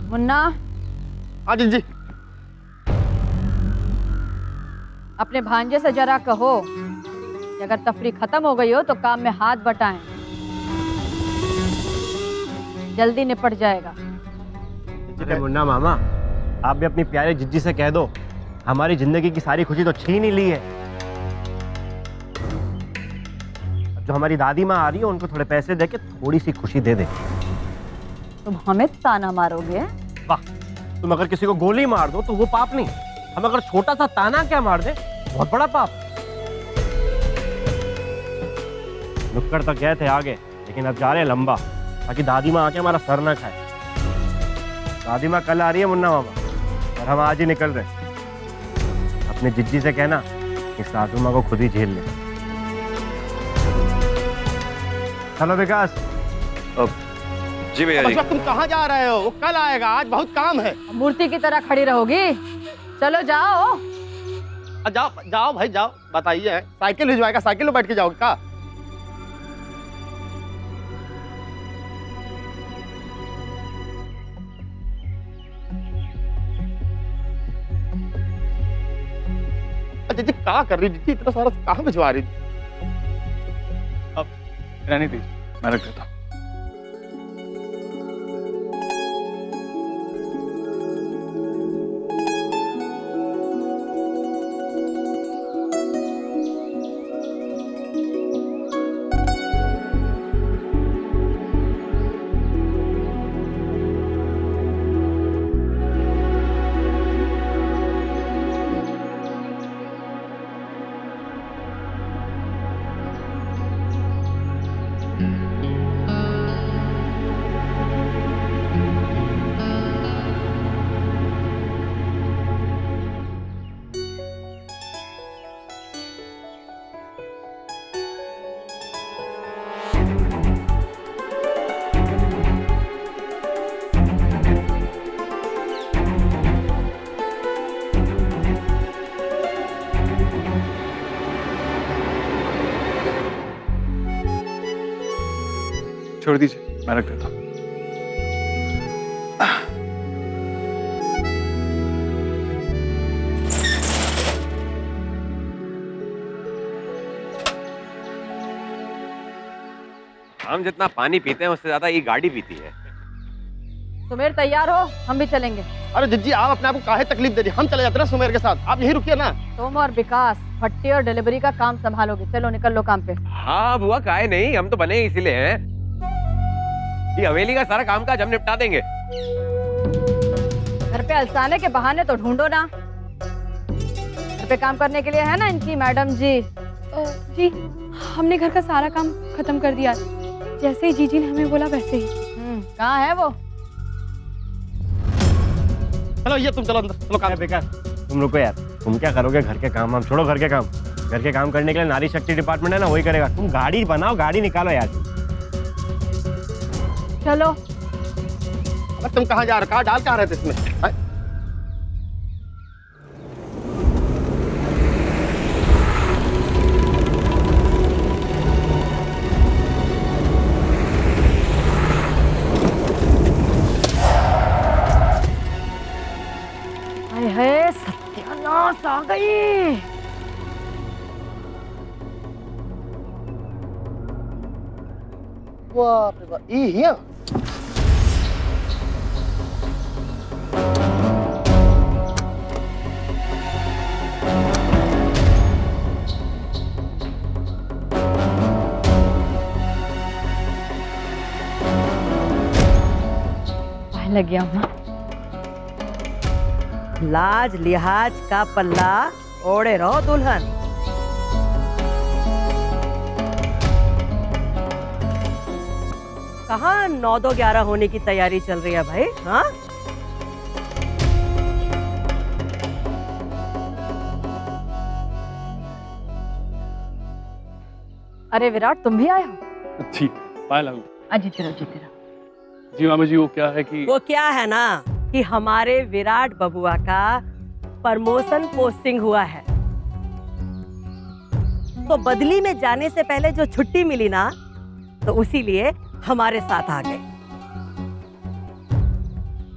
मुन्ना, हाँ जिज्जी। अपने भांजे से जरा कहो कि अगर तफरी खत्म हो गई हो तो काम में हाथ बटाएं, जल्दी निपट जाएगा। अरे मुन्ना मामा, आप भी अपनी प्यारे जिज्जी से कह दो, हमारी जिंदगी की सारी खुशी तो छीन ही ली है। अब जो हमारी दादी माँ आ रही है, उनको थोड़े पैसे देके थोड़ी सी खुशी दे दे। तुम हमें ताना मारोगे? वाह, तुम अगर किसी को गोली मार दो तो वो पाप नहीं, हम अगर छोटा सा ताना क्या मार दे, बहुत बड़ा पाप। नुक्कड़ तक गए थे आगे, लेकिन अब जा रहे हैं लंबा, ताकि दादी माँ आके हमारा सर ना खाए। दादी माँ कल आ रही है मुन्ना मामा, और हम आज ही निकल रहे। अपने जिज्जी से कहना कि सासू माँ को खुद ही झेल ले। चलो विकास। जी भैया जी। तुम कहाँ जा रहे हो? वो कल आएगा, आज बहुत काम है। मूर्ति की तरह खड़ी रहोगी? चलो जाओ। जाओ जाओ भाई जाओ, बताइए। साइकिल भिजवाएगा, साइकिल में बैठ के जाओगे क्या? जिज्जी क्या कर रही? जिज्जी इतना सारा कहाँ भिजवा रही? अब रहने दीजिए, मैं रख देता हूँ। छोड़ दीजिए, मैं रख देता हूँ। हम जितना पानी पीते हैं उससे ज्यादा ये गाड़ी पीती है। सुमेर तैयार हो, हम भी चलेंगे। अरे जिज्जी आप अपने आप को काहे तकलीफ दे रही? हम चले जाते हैं सुमेर के साथ, आप यहीं रुकिए ना। तुम और विकास भट्टी और डिलीवरी का काम संभालोगे। चलो निकल लो काम पे। हाँ बुआ, काहे नहीं, हम तो बने ही इसीलिए हैं। ये हवेली का सारा कामकाज हम निपटा देंगे। घर पे अलसाने के बहाने तो ढूंढो ना। घर पे काम करने के लिए है ना इनकी मैडम जी। जी हमने घर का सारा काम खत्म कर दिया, जैसे ही जीजी ने हमें बोला वैसे ही। कहाँ है वो? चलो ये तुम चलो अंदर, चलो काम। बेकार तुम रुको यार, तुम क्या करोगे? घर के काम, हम छोड़ो घर के काम। घर के काम करने के लिए नारी शक्ति डिपार्टमेंट है ना, वही करेगा। तुम गाड़ी बनाओ, गाड़ी निकालो यार। चलो। अबे तुम कहाँ जा रहे हो? कहाँ डाल कहाँ रहे थे इसमें? हैं? हाय सत्यानाश आ गई। बाप रे बाप, ये हिया? लग गया अम्मा। लाज लिहाज का पल्ला ओढ़े रहो दुल्हन। कहाँ 9-2-11 होने की तैयारी चल रही है भाई? हाँ अरे विराट, तुम भी आए हो? जी पायल जीते रहो जीते रहो। जी मामा जी, वो क्या है कि वो क्या है ना कि हमारे विराट बबुआ का प्रमोशन पोस्टिंग हुआ है, तो बदली में जाने से पहले जो छुट्टी मिली ना, तो उसी लिए हमारे साथ आ गए।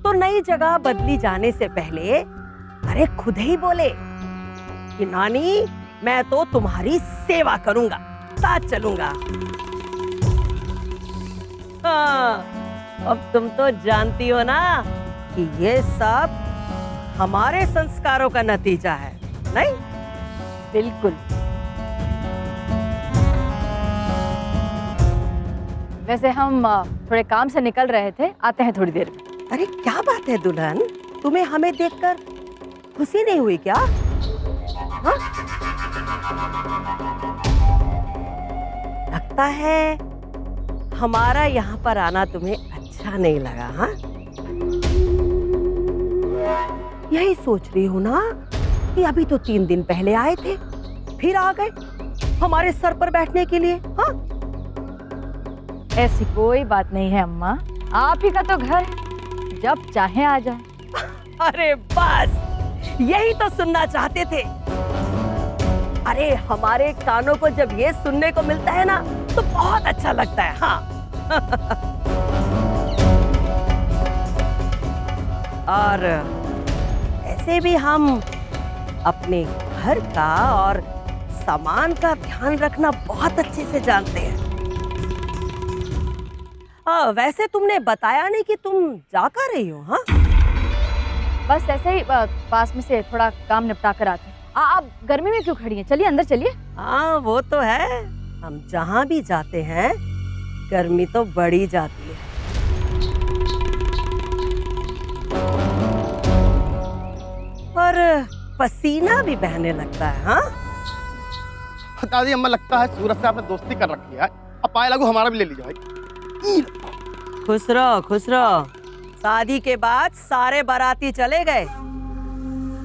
तो नई जगह बदली जाने से पहले अरे खुद ही बोले कि नानी मैं तो तुम्हारी सेवा करूंगा, साथ चलूंगा। हाँ, अब तुम तो जानती हो ना कि ये सब हमारे संस्कारों का नतीजा है, नहीं? बिल्कुल। वैसे हम थोड़े काम से निकल रहे थे, आते हैं थोड़ी देर में। अरे क्या बात है दुल्हन, तुम्हें हमें देखकर खुशी नहीं हुई क्या? हाँ? लगता है हमारा यहाँ पर आना तुम्हें अच्छा नहीं लगा। हाँ, यही सोच रही हूँ ना कि अभी तो 3 दिन पहले आए थे, फिर आ गए हमारे सर पर बैठने के लिए। हाँ, ऐसी कोई बात नहीं है अम्मा, आप ही का तो घर है, जब चाहे आ जाए। अरे बस यही तो सुनना चाहते थे। अरे हमारे कानों को जब ये सुनने को मिलता है ना, तो बहुत अच्छा लगता है। हाँ और ऐसे भी हम अपने घर का और सामान का ध्यान रखना बहुत अच्छे से जानते हैं। वैसे तुमने बताया नहीं कि तुम जा कर रही हो? हाँ, बस ऐसे ही पास में से थोड़ा काम निपटा कर आते हैं। आप गर्मी में क्यों खड़ी हैं? चलिए अंदर चलिए। हाँ वो तो है, हम जहाँ भी जाते हैं गर्मी तो बढ़ी जाती है। और पसीना भी बहने लगता है। हाँ दादी अम्मा, लगता है सूरज से आपने दोस्ती कर रखी है। अब पाए लागू हमारा भी ले लीजिए भाई। खुश रहो खुश रहो। शादी के बाद सारे बाराती चले गए,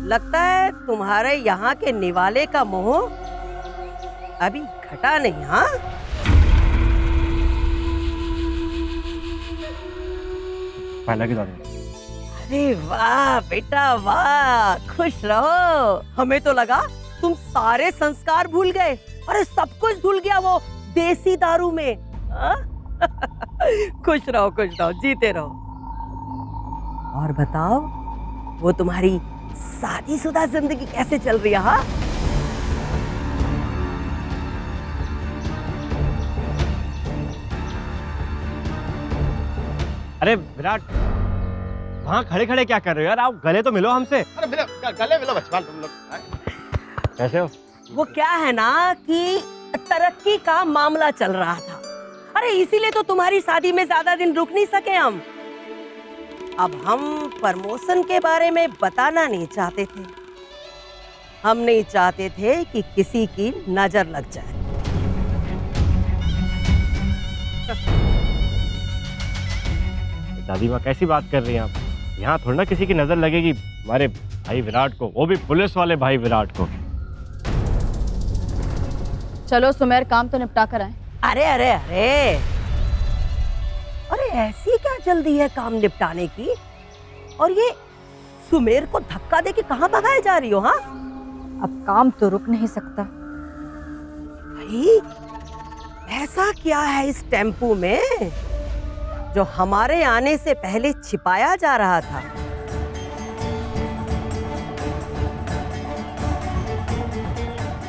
लगता है तुम्हारे यहाँ के निवाले का मोह अभी घटा नहीं। हाँ पहला की दादी। अरे वाह बेटा वाह, खुश रहो। हमें तो लगा तुम सारे संस्कार भूल गए। अरे सब कुछ भूल गया वो देसी दारू में। खुश रहो जीते रहो। और बताओ वो तुम्हारी शादीशुदा जिंदगी कैसे चल रही है? हाँ अरे विराट, वहाँ खड़े खड़े क्या कर रहे हो यार? आप गले तो मिलो हमसे। अरे गले मिलो बचवान तुम लोग। कैसे हो? वो क्या है ना कि तरक्की का मामला चल रहा था। अरे इसीलिए तो तुम्हारी शादी में ज्यादा दिन रुक नहीं सके हम। अब हम प्रमोशन के बारे में बताना नहीं चाहते थे, हम नहीं चाहते थे कि किसी की नजर लग जाए। दादी माँ कैसी बात कर रही हैं आप? यहाँ थोड़ा ना किसी की नजर लगेगी हमारे भाई विराट को, वो भी पुलिस वाले भाई विराट को। चलो सुमेर, काम तो निपटा कर आए। अरे अरे अरे अरे, ऐसी क्या जल्दी है काम निपटाने की? और ये सुमेर को धक्का दे के कहाँ भगाए जा रही हो? हाँ, अब काम तो रुक नहीं सकता। भाई ऐसा क्या है इस टेम्पू में जो हमारे आने से पहले छिपाया जा रहा था?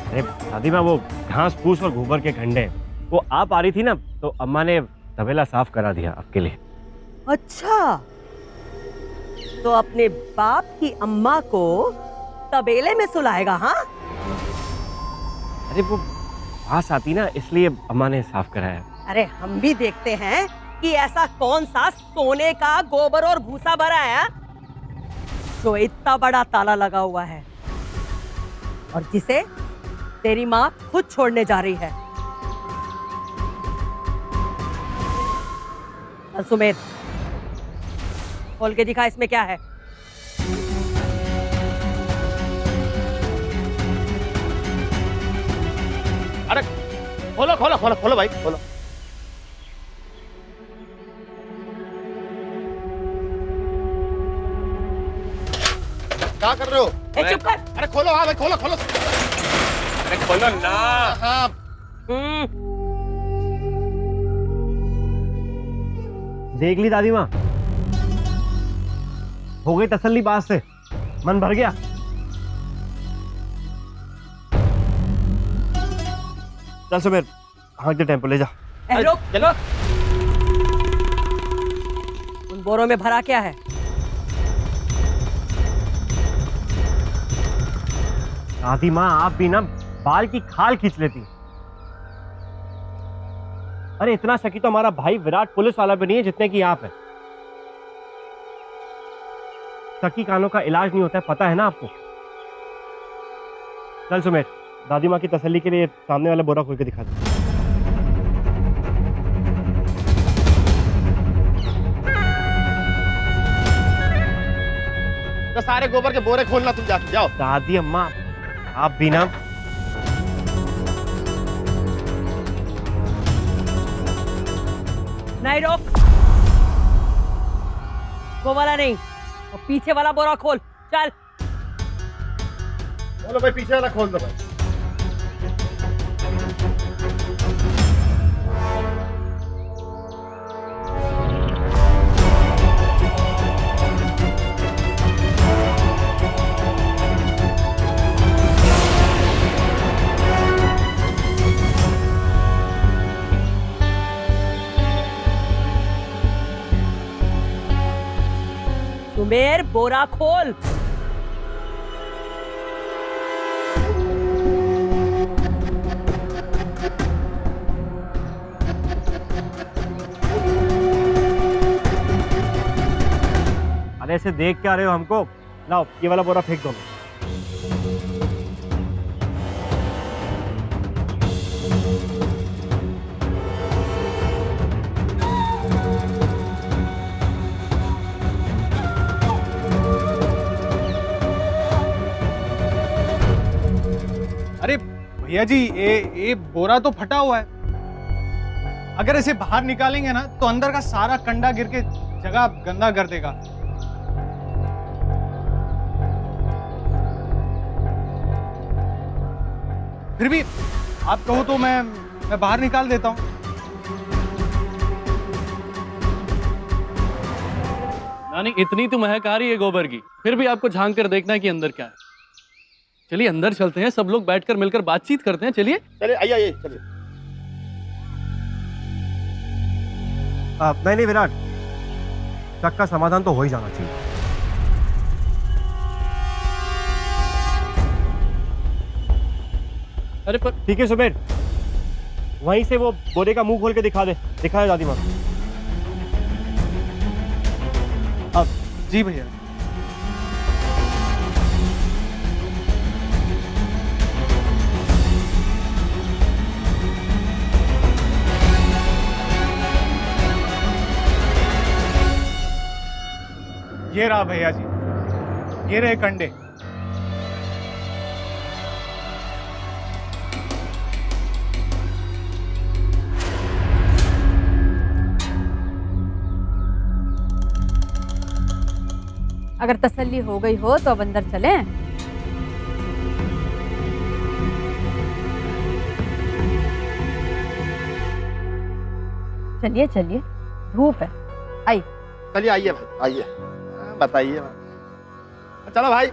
अरे दादी माँ, वो घास फूस और गोबर के खंडे, वो आप आ रही थी ना, तो अम्मा ने तबेला साफ करा दिया आपके लिए। अच्छा, तो अपने बाप की अम्मा को तबेले में सुलाएगा? हाँ, अरे वो घास आती ना, इसलिए अम्मा ने साफ कराया। अरे हम भी देखते हैं कि ऐसा कौन सा सोने का गोबर और भूसा भरा है जो इतना बड़ा ताला लगा हुआ है और जिसे तेरी माँ खुद छोड़ने जा रही है। सुमेर, खोल के दिखा इसमें क्या है। अरे खोलो खोलो खोलो खोलो भाई, खोलो। क्या कर रहे हो? चुप कर। अरे खोलो, हाँ भाई खोलो खोलो। अरे खोलो ना। हाँ। देख ली दादी माँ, हो गई तसल्ली बात से, मन भर गया। चल सुमेर, हाँ के टेम्पो ले जा। रुक, चलो। उन बोरों में भरा क्या है? दादी माँ, आप भी ना बाल की खाल खींच लेती। अरे इतना शकी तो हमारा भाई विराट पुलिस वाला भी नहीं है जितने की आप है। शकी कानों का इलाज नहीं होता है, पता है ना आपको। चल सुमेर, दादी माँ की तसल्ली के लिए सामने वाला बोरा खोल के दिखा दे। तो सारे गोबर के बोरे खोलना तुम जाके, जाओ। दादी अम्मा, आप भी ना। नहीं, रोक। वो वाला नहीं, वो पीछे वाला बोरा खोल। चल। बोलो भाई, पीछे वाला खोल दो भाई। सुमेर, बोरा खोल। अरे ऐसे देख के आ रहे हो हमको? लाओ ये वाला बोरा फेंक दो। अरे भैया जी, ये बोरा तो फटा हुआ है। अगर इसे बाहर निकालेंगे ना तो अंदर का सारा कंडा गिर के जगह गंदा कर देगा। फिर भी आप कहो तो मैं बाहर निकाल देता हूँ। नानी, इतनी तो महक आ रही है गोबर की, फिर भी आपको झांक कर देखना है कि अंदर क्या है। चलिए अंदर चलते हैं, सब लोग बैठकर मिलकर बातचीत करते हैं। चलिए चलिए, आइए आइए, चलिए। नहीं नहीं विराट, शक का समाधान तो हो ही जाना चाहिए। अरे पर ठीक है सुमेर, वहीं से वो बोरे का मुंह खोल के दिखा दे। दिखा दे दादी माँ। अब जी भैया। ये रहा भैया जी, ये रहे कंडे। अगर तसल्ली हो गई हो तो अब अंदर चलें। चलिए चलिए, धूप है। आई चलिए आइए भाई, आइए। बताइए। चलो भाई।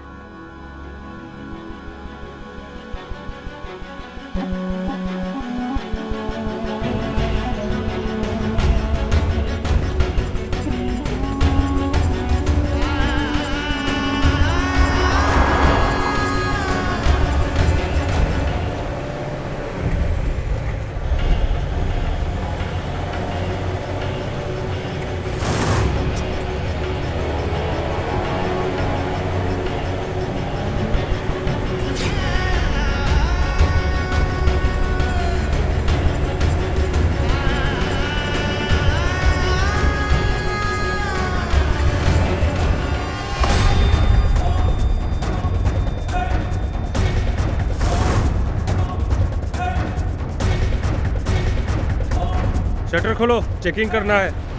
शटर खोलो, चेकिंग करना है।